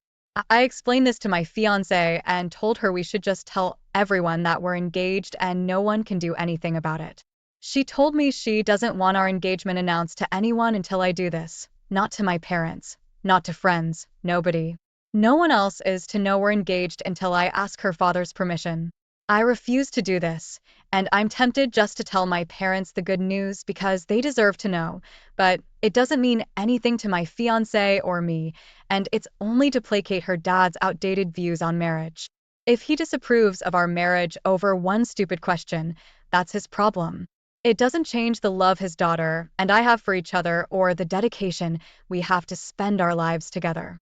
I explained this to my fiance and told her we should just tell everyone that we're engaged and no one can do anything about it. She told me she doesn't want our engagement announced to anyone until I do this. Not to my parents, not to friends, nobody. No one else is to know we're engaged until I ask her father's permission. I refuse to do this, and I'm tempted just to tell my parents the good news because they deserve to know, but it doesn't mean anything to my fiance or me, and it's only to placate her dad's outdated views on marriage. If he disapproves of our marriage over one stupid question, that's his problem. It doesn't change the love his daughter and I have for each other or the dedication we have to spend our lives together.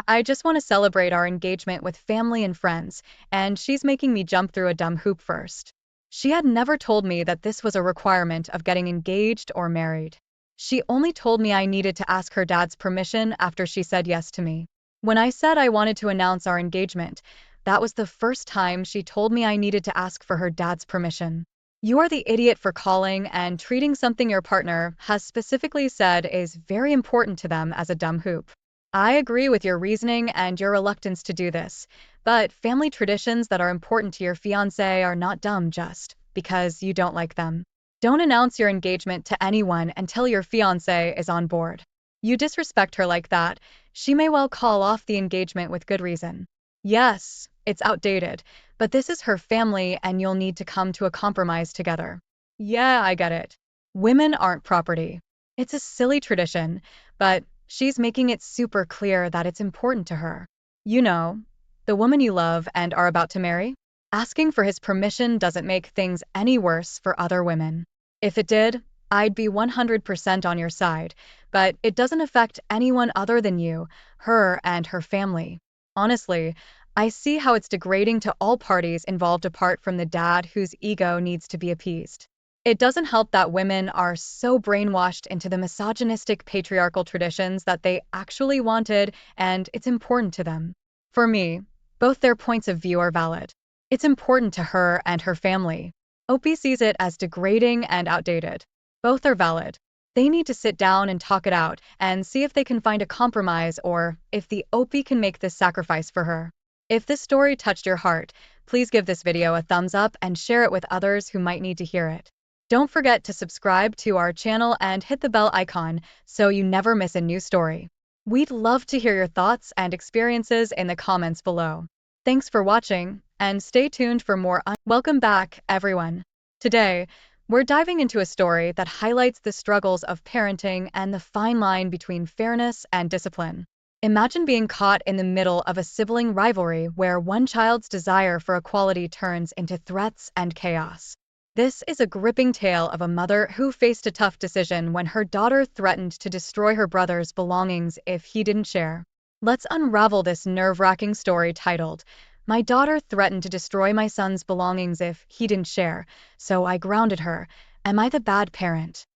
I just want to celebrate our engagement with family and friends, and she's making me jump through a dumb hoop first. She had never told me that this was a requirement of getting engaged or married. She only told me I needed to ask her dad's permission after she said yes to me. When I said I wanted to announce our engagement, that was the first time she told me I needed to ask for her dad's permission. You are the idiot for calling and treating something your partner has specifically said is very important to them as a dumb hoop. I agree with your reasoning and your reluctance to do this, but family traditions that are important to your fiancé are not dumb just because you don't like them. Don't announce your engagement to anyone until your fiancé is on board. You disrespect her like that, she may well call off the engagement with good reason. Yes, it's outdated, but this is her family and you'll need to come to a compromise together. Yeah, I get it. Women aren't property. It's a silly tradition, but she's making it super clear that it's important to her. You know, the woman you love and are about to marry? Asking for his permission doesn't make things any worse for other women. If it did, I'd be 100% on your side, but it doesn't affect anyone other than you, her, and her family. Honestly, I see how it's degrading to all parties involved apart from the dad whose ego needs to be appeased. It doesn't help that women are so brainwashed into the misogynistic patriarchal traditions that they actually wanted, and it's important to them. For me, both their points of view are valid. It's important to her and her family. Opie sees it as degrading and outdated. Both are valid. They need to sit down and talk it out and see if they can find a compromise or if the Opie can make this sacrifice for her. If this story touched your heart, please give this video a thumbs up and share it with others who might need to hear it. Don't forget to subscribe to our channel and hit the bell icon so you never miss a new story. We'd love to hear your thoughts and experiences in the comments below. Thanks for watching, and stay tuned for more. Welcome back, everyone. Today, we're diving into a story that highlights the struggles of parenting and the fine line between fairness and discipline. Imagine being caught in the middle of a sibling rivalry where one child's desire for equality turns into threats and chaos. This is a gripping tale of a mother who faced a tough decision when her daughter threatened to destroy her brother's belongings if he didn't share. Let's unravel this nerve-wracking story titled, "My daughter threatened to destroy my son's belongings if he didn't share, so I grounded her. Am I the bad parent?"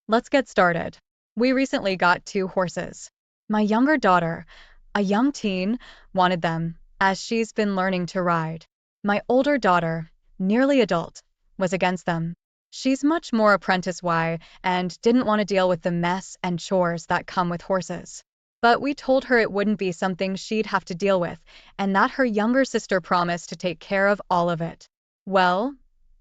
Let's get started. We recently got two horses. My younger daughter, a young teen, wanted them, as she's been learning to ride. My older daughter, nearly adult, was against them. She's much more apprentice-wise and didn't want to deal with the mess and chores that come with horses. But we told her it wouldn't be something she'd have to deal with, and that her younger sister promised to take care of all of it. Well,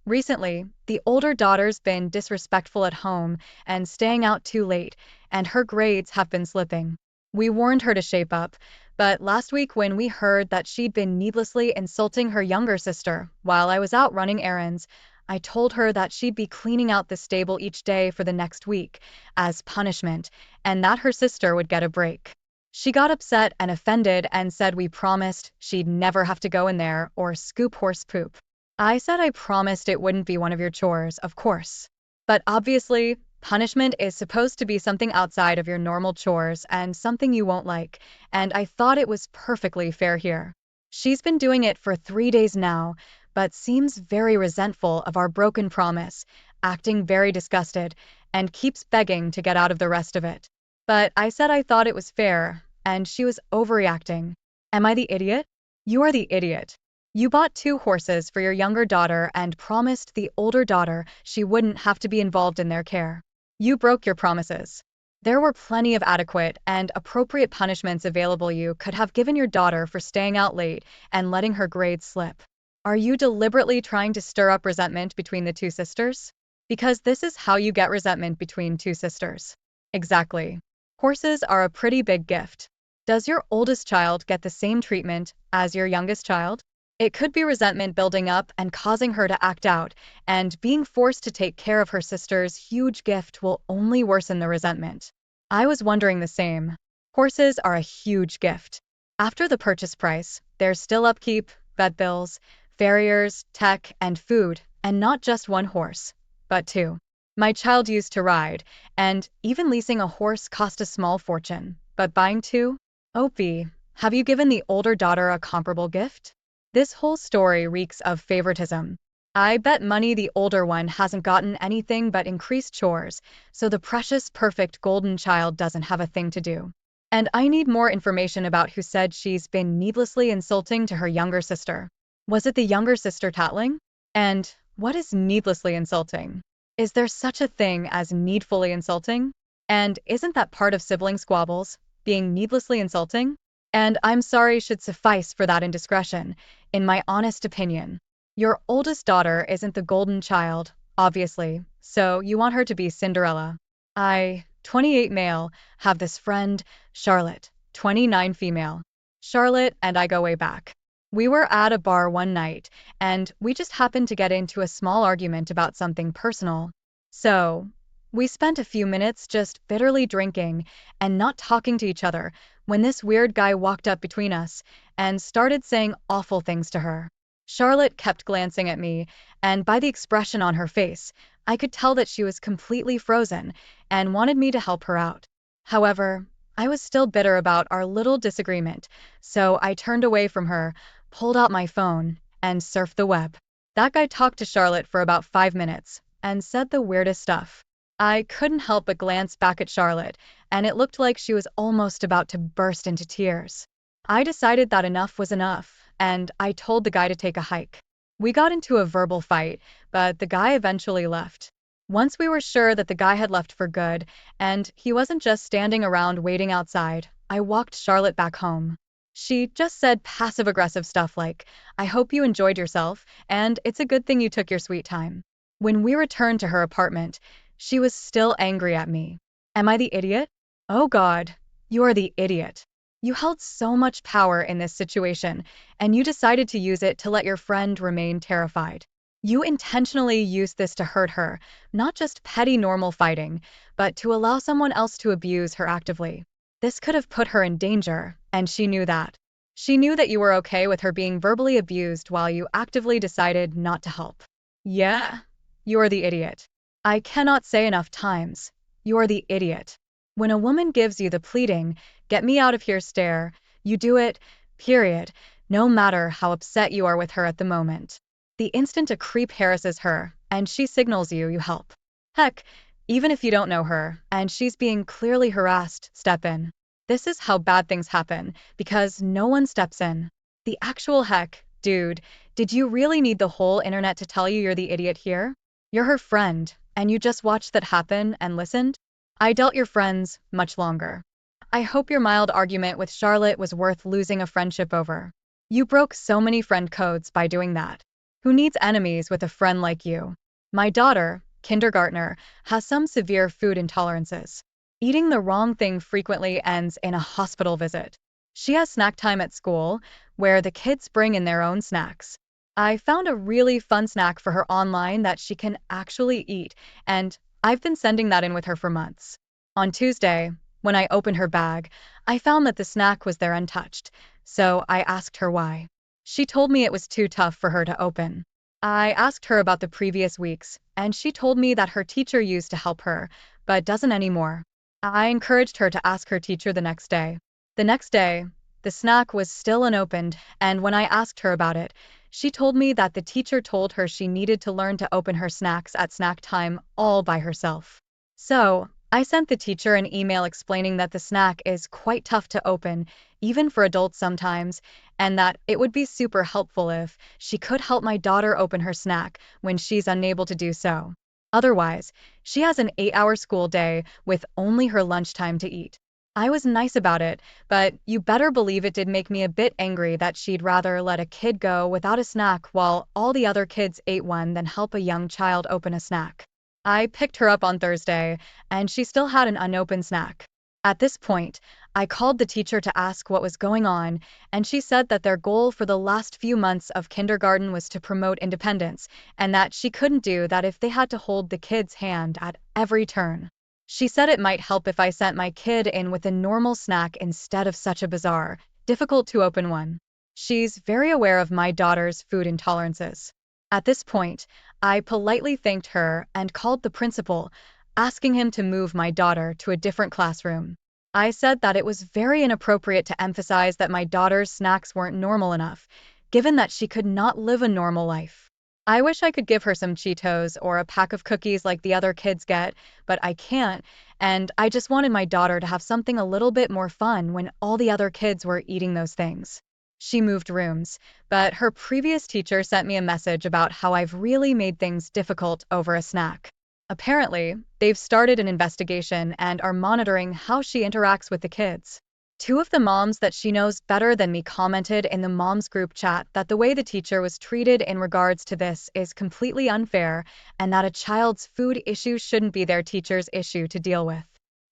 recently, the older daughter's been disrespectful at home and staying out too late, and her grades have been slipping. We warned her to shape up, but last week when we heard that she'd been needlessly insulting her younger sister while I was out running errands, I told her that she'd be cleaning out the stable each day for the next week as punishment, and that her sister would get a break. She got upset and offended and said we promised she'd never have to go in there or scoop horse poop. I said I promised it wouldn't be one of your chores, of course. But obviously, punishment is supposed to be something outside of your normal chores and something you won't like, and I thought it was perfectly fair here. She's been doing it for 3 days now, but seems very resentful of our broken promise, acting very disgusted, and keeps begging to get out of the rest of it. But I said I thought it was fair, and she was overreacting. Am I the idiot? You are the idiot. You bought two horses for your younger daughter and promised the older daughter she wouldn't have to be involved in their care. You broke your promises. There were plenty of adequate and appropriate punishments available. You could have given your daughter for staying out late and letting her grades slip. Are you deliberately trying to stir up resentment between the two sisters? Because this is how you get resentment between two sisters. Exactly. Horses are a pretty big gift. Does your oldest child get the same treatment as your youngest child? It could be resentment building up and causing her to act out, and being forced to take care of her sister's huge gift will only worsen the resentment. I was wondering the same. Horses are a huge gift. After the purchase price, there's still upkeep, vet bills, farriers, tech, and food, and not just one horse, but two. My child used to ride, and even leasing a horse cost a small fortune, but buying two? Opie, have you given the older daughter a comparable gift? This whole story reeks of favoritism. I bet money the older one hasn't gotten anything but increased chores, so the precious, perfect golden child doesn't have a thing to do. And I need more information about who said she's been needlessly insulting to her younger sister. Was it the younger sister tattling? And what is needlessly insulting? Is there such a thing as needfully insulting? And isn't that part of sibling squabbles, being needlessly insulting? And I'm sorry should suffice for that indiscretion, in my honest opinion. Your oldest daughter isn't the golden child, obviously, so you want her to be Cinderella. I, 28 male, have this friend, Charlotte, 29 female. Charlotte and I go way back. We were at a bar one night, and we just happened to get into a small argument about something personal. So, we spent a few minutes just bitterly drinking and not talking to each other when this weird guy walked up between us and started saying awful things to her. Charlotte kept glancing at me, and by the expression on her face, I could tell that she was completely frozen and wanted me to help her out. However, I was still bitter about our little disagreement, so I turned away from her, pulled out my phone, and surfed the web. That guy talked to Charlotte for about 5 minutes and said the weirdest stuff. I couldn't help but glance back at Charlotte, and it looked like she was almost about to burst into tears. I decided that enough was enough, and I told the guy to take a hike. We got into a verbal fight, but the guy eventually left. Once we were sure that the guy had left for good, and he wasn't just standing around waiting outside, I walked Charlotte back home. She just said passive-aggressive stuff like, "I hope you enjoyed yourself, and it's a good thing you took your sweet time." When we returned to her apartment, she was still angry at me. Am I the idiot? Oh God, you are the idiot. You held so much power in this situation, and you decided to use it to let your friend remain terrified. You intentionally used this to hurt her, not just petty normal fighting, but to allow someone else to abuse her actively. This could have put her in danger, and she knew that. She knew that you were okay with her being verbally abused while you actively decided not to help. Yeah, you're the idiot. I cannot say enough times, you're the idiot. When a woman gives you the pleading, "Get me out of here" stare, you do it, period, no matter how upset you are with her at the moment. The instant a creep harasses her, and she signals you, you help. Heck, even if you don't know her, and she's being clearly harassed, step in. This is how bad things happen, because no one steps in. The actual heck, dude, did you really need the whole internet to tell you you're the idiot here? You're her friend, and you just watched that happen and listened? I dealt your friends much longer. I hope your mild argument with Charlotte was worth losing a friendship over. You broke so many friend codes by doing that. Who needs enemies with a friend like you? My daughter, kindergartner, has some severe food intolerances. Eating the wrong thing frequently ends in a hospital visit. She has snack time at school, where the kids bring in their own snacks. I found a really fun snack for her online that she can actually eat, and I've been sending that in with her for months. On Tuesday, when I opened her bag, I found that the snack was there untouched, so I asked her why. She told me it was too tough for her to open. I asked her about the previous weeks, and she told me that her teacher used to help her, but doesn't anymore. I encouraged her to ask her teacher the next day. The next day, the snack was still unopened, and when I asked her about it, she told me that the teacher told her she needed to learn to open her snacks at snack time all by herself. So, I sent the teacher an email explaining that the snack is quite tough to open, even for adults sometimes, and that it would be super helpful if she could help my daughter open her snack when she's unable to do so. Otherwise, she has an 8-hour school day with only her lunchtime to eat. I was nice about it, but you better believe it did make me a bit angry that she'd rather let a kid go without a snack while all the other kids ate one than help a young child open a snack. I picked her up on Thursday, and she still had an unopened snack. At this point, I called the teacher to ask what was going on, and she said that their goal for the last few months of kindergarten was to promote independence, and that she couldn't do that if they had to hold the kid's hand at every turn. She said it might help if I sent my kid in with a normal snack instead of such a bizarre, difficult to open one. She's very aware of my daughter's food intolerances. At this point, I politely thanked her and called the principal, asking him to move my daughter to a different classroom. I said that it was very inappropriate to emphasize that my daughter's snacks weren't normal enough, given that she could not live a normal life. I wish I could give her some Cheetos or a pack of cookies like the other kids get, but I can't, and I just wanted my daughter to have something a little bit more fun when all the other kids were eating those things. She moved rooms, but her previous teacher sent me a message about how I've really made things difficult over a snack. Apparently, they've started an investigation and are monitoring how she interacts with the kids. Two of the moms that she knows better than me commented in the moms group chat that the way the teacher was treated in regards to this is completely unfair and that a child's food issue shouldn't be their teacher's issue to deal with.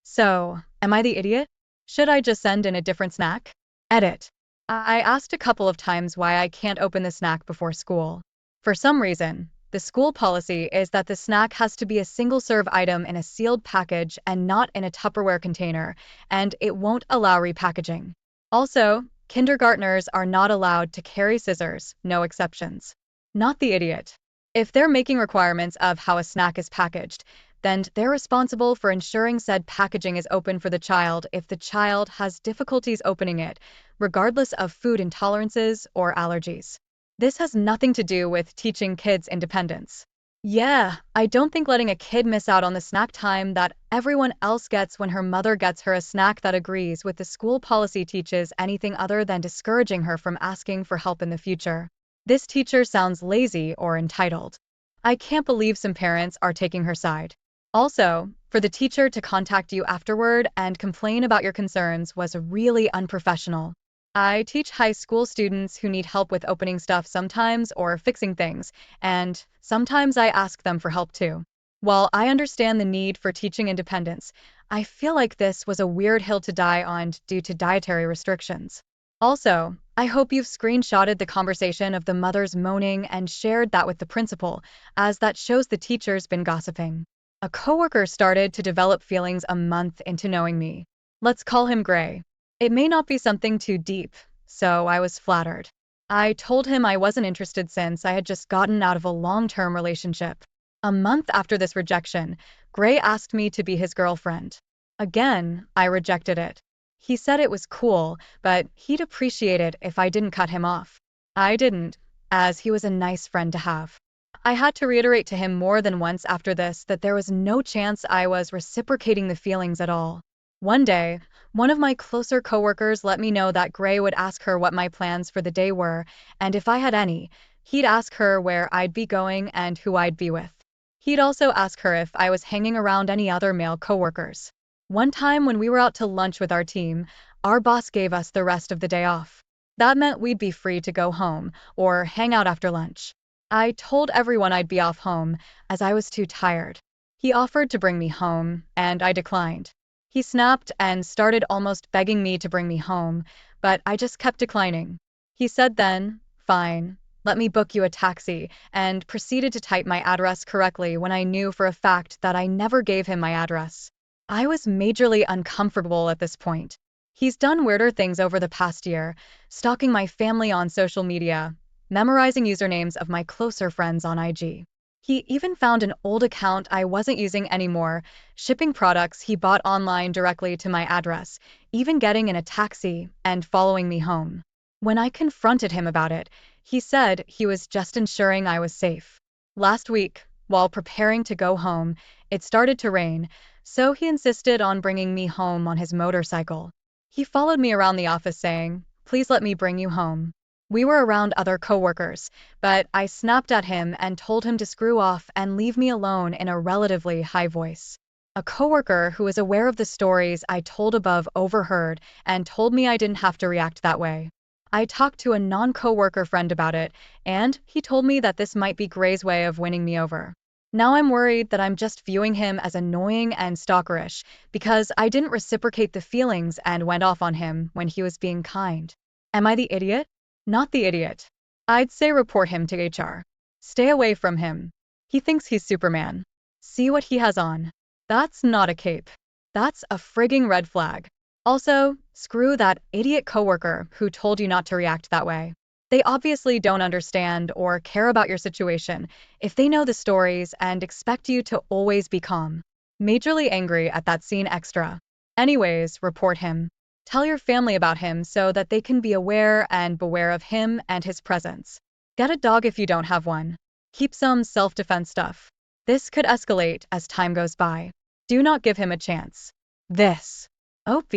So, am I the idiot? Should I just send in a different snack? Edit. I asked a couple of times why I can't open the snack before school. For some reason, the school policy is that the snack has to be a single-serve item in a sealed package and not in a Tupperware container, and it won't allow repackaging. Also, kindergartners are not allowed to carry scissors, no exceptions. Not the idiot. If they're making requirements of how a snack is packaged, then they're responsible for ensuring said packaging is open for the child if the child has difficulties opening it, regardless of food intolerances or allergies. This has nothing to do with teaching kids independence. Yeah, I don't think letting a kid miss out on the snack time that everyone else gets when her mother gets her a snack that agrees with the school policy teaches anything other than discouraging her from asking for help in the future. This teacher sounds lazy or entitled. I can't believe some parents are taking her side. Also, for the teacher to contact you afterward and complain about your concerns was really unprofessional. I teach high school students who need help with opening stuff sometimes or fixing things, and sometimes I ask them for help too. While I understand the need for teaching independence, I feel like this was a weird hill to die on due to dietary restrictions. Also, I hope you've screenshotted the conversation of the mothers moaning and shared that with the principal, as that shows the teacher's been gossiping. A coworker started to develop feelings a month into knowing me. Let's call him Gray. It may not be something too deep, so I was flattered. I told him I wasn't interested since I had just gotten out of a long-term relationship. A month after this rejection, Gray asked me to be his girlfriend. Again, I rejected it. He said it was cool, but he'd appreciate it if I didn't cut him off. I didn't, as he was a nice friend to have. I had to reiterate to him more than once after this that there was no chance I was reciprocating the feelings at all. One day, one of my closer coworkers let me know that Gray would ask her what my plans for the day were, and if I had any, he'd ask her where I'd be going and who I'd be with. He'd also ask her if I was hanging around any other male coworkers. One time when we were out to lunch with our team, our boss gave us the rest of the day off. That meant we'd be free to go home or hang out after lunch. I told everyone I'd be off home, as I was too tired. He offered to bring me home, and I declined. He snapped and started almost begging me to bring me home, but I just kept declining. He said then, "Fine, let me book you a taxi," and proceeded to type my address correctly when I knew for a fact that I never gave him my address. I was majorly uncomfortable at this point. He's done weirder things over the past year, stalking my family on social media, memorizing usernames of my closer friends on IG. He even found an old account I wasn't using anymore, shipping products he bought online directly to my address, even getting in a taxi and following me home. When I confronted him about it, he said he was just ensuring I was safe. Last week, while preparing to go home, it started to rain, so he insisted on bringing me home on his motorcycle. He followed me around the office saying, "Please let me bring you home." We were around other coworkers, but I snapped at him and told him to screw off and leave me alone in a relatively high voice. A coworker who was aware of the stories I told above overheard and told me I didn't have to react that way. I talked to a non-coworker friend about it, and he told me that this might be Gray's way of winning me over. Now I'm worried that I'm just viewing him as annoying and stalkerish because I didn't reciprocate the feelings and went off on him when he was being kind. Am I the idiot? Not the idiot. I'd say report him to HR. Stay away from him. He thinks he's Superman. See what he has on. That's not a cape. That's a frigging red flag. Also, screw that idiot coworker who told you not to react that way. They obviously don't understand or care about your situation if they know the stories and expect you to always be calm. Majorly angry at that scene extra. Anyways, report him. Tell your family about him so that they can be aware and beware of him and his presence. Get a dog if you don't have one. Keep some self-defense stuff. This could escalate as time goes by. Do not give him a chance. This. OP,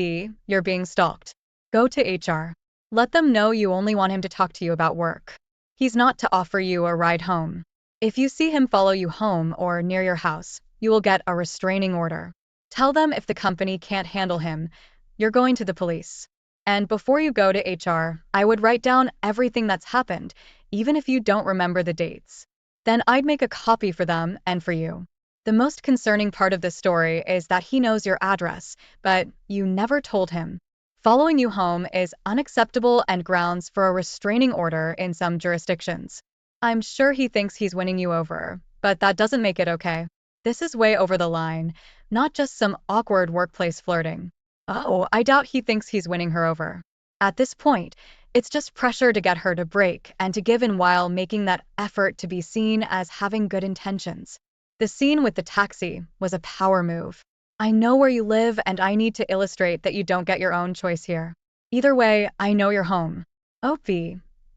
you're being stalked. Go to HR. Let them know you only want him to talk to you about work. He's not to offer you a ride home. If you see him follow you home or near your house, you will get a restraining order. Tell them if the company can't handle him, you're going to the police. And before you go to HR, I would write down everything that's happened, even if you don't remember the dates. Then I'd make a copy for them and for you. The most concerning part of this story is that he knows your address, but you never told him. Following you home is unacceptable and grounds for a restraining order in some jurisdictions. I'm sure he thinks he's winning you over, but that doesn't make it okay. This is way over the line, not just some awkward workplace flirting. Oh, I doubt he thinks he's winning her over. At this point, it's just pressure to get her to break and to give in while making that effort to be seen as having good intentions. The scene with the taxi was a power move. I know where you live and I need to illustrate that you don't get your own choice here. Either way, I know you're home. OP,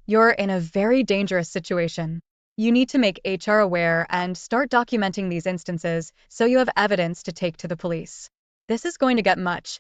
you're in a very dangerous situation. You need to make HR aware and start documenting these instances so you have evidence to take to the police. This is going to get much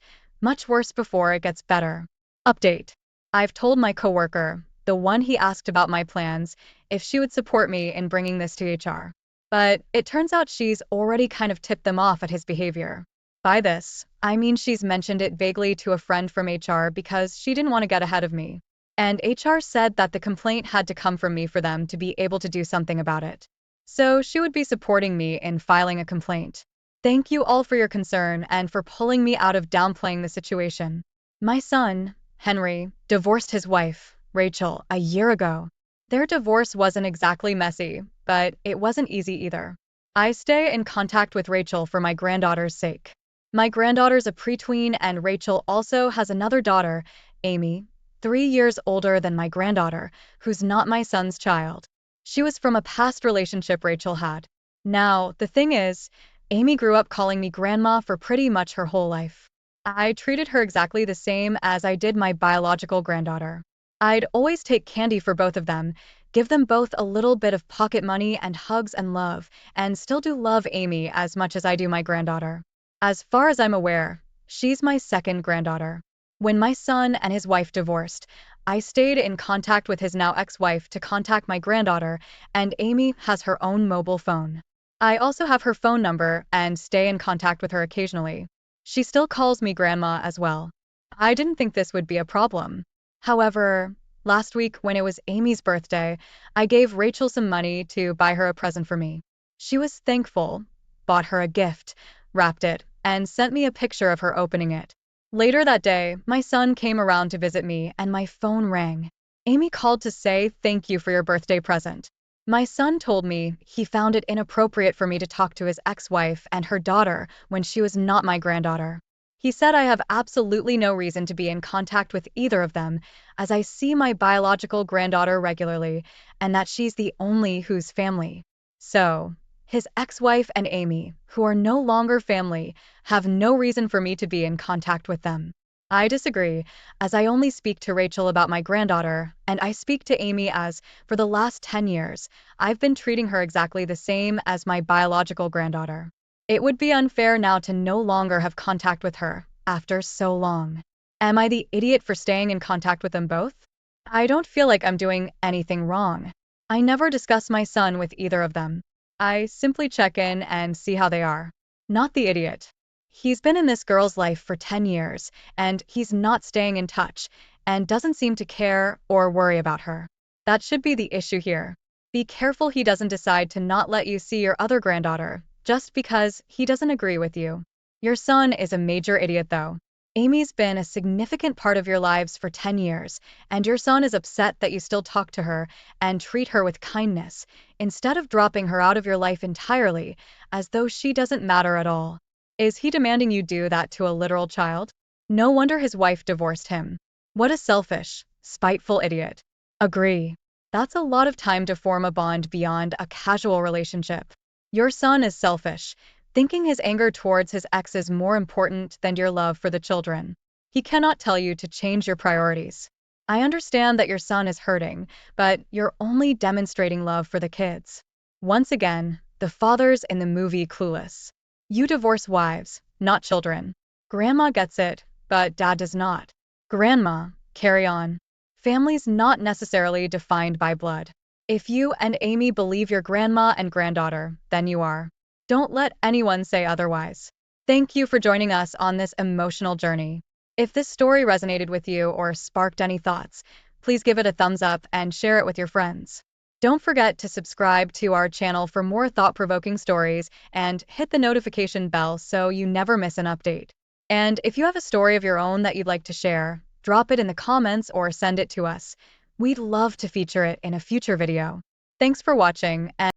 worse before it gets better. Update. I've told my coworker, the one he asked about my plans, if she would support me in bringing this to HR. But it turns out she's already kind of tipped them off at his behavior. By this, I mean she's mentioned it vaguely to a friend from HR because she didn't want to get ahead of me. And HR said that the complaint had to come from me for them to be able to do something about it. So she would be supporting me in filing a complaint. Thank you all for your concern and for pulling me out of downplaying the situation. My son, Henry, divorced his wife, Rachel, a year ago. Their divorce wasn't exactly messy, but it wasn't easy either. I stay in contact with Rachel for my granddaughter's sake. My granddaughter's a preteen and Rachel also has another daughter, Amy, 3 years older than my granddaughter, who's not my son's child. She was from a past relationship Rachel had. Now, the thing is, Amy grew up calling me grandma for pretty much her whole life. I treated her exactly the same as I did my biological granddaughter. I'd always take candy for both of them, give them both a little bit of pocket money and hugs and love, and still do love Amy as much as I do my granddaughter. As far as I'm aware, she's my second granddaughter. When my son and his wife divorced, I stayed in contact with his now ex-wife to contact my granddaughter, and Amy has her own mobile phone. I also have her phone number and stay in contact with her occasionally. She still calls me grandma as well. I didn't think this would be a problem. However, last week when it was Amy's birthday, I gave Rachel some money to buy her a present for me. She was thankful, bought her a gift, wrapped it, and sent me a picture of her opening it. Later that day, my son came around to visit me and my phone rang. Amy called to say thank you for your birthday present. My son told me he found it inappropriate for me to talk to his ex-wife and her daughter when she was not my granddaughter. He said I have absolutely no reason to be in contact with either of them, as I see my biological granddaughter regularly, and that she's the only who's family. So, his ex-wife and Amy, who are no longer family, have no reason for me to be in contact with them. I disagree, as I only speak to Rachel about my granddaughter, and I speak to Amy as, for the last 10 years, I've been treating her exactly the same as my biological granddaughter. It would be unfair now to no longer have contact with her, after so long. Am I the idiot for staying in contact with them both? I don't feel like I'm doing anything wrong. I never discuss my son with either of them. I simply check in and see how they are. Not the idiot. He's been in this girl's life for 10 years, and he's not staying in touch, and doesn't seem to care or worry about her. That should be the issue here. Be careful he doesn't decide to not let you see your other granddaughter, just because he doesn't agree with you. Your son is a major idiot, though. Amy's been a significant part of your lives for 10 years, and your son is upset that you still talk to her and treat her with kindness, instead of dropping her out of your life entirely, as though she doesn't matter at all. Is he demanding you do that to a literal child? No wonder his wife divorced him. What a selfish, spiteful idiot. Agree. That's a lot of time to form a bond beyond a casual relationship. Your son is selfish, thinking his anger towards his ex is more important than your love for the children. He cannot tell you to change your priorities. I understand that your son is hurting, but you're only demonstrating love for the kids. Once again, the father's in the movie Clueless. You divorce wives, not children. Grandma gets it, but dad does not. Grandma, carry on. Family's not necessarily defined by blood. If you and Amy believe your grandma and granddaughter, then you are. Don't let anyone say otherwise. Thank you for joining us on this emotional journey. If this story resonated with you or sparked any thoughts, please give it a thumbs up and share it with your friends. Don't forget to subscribe to our channel for more thought-provoking stories and hit the notification bell so you never miss an update. And if you have a story of your own that you'd like to share, drop it in the comments or send it to us. We'd love to feature it in a future video. Thanks for watching, and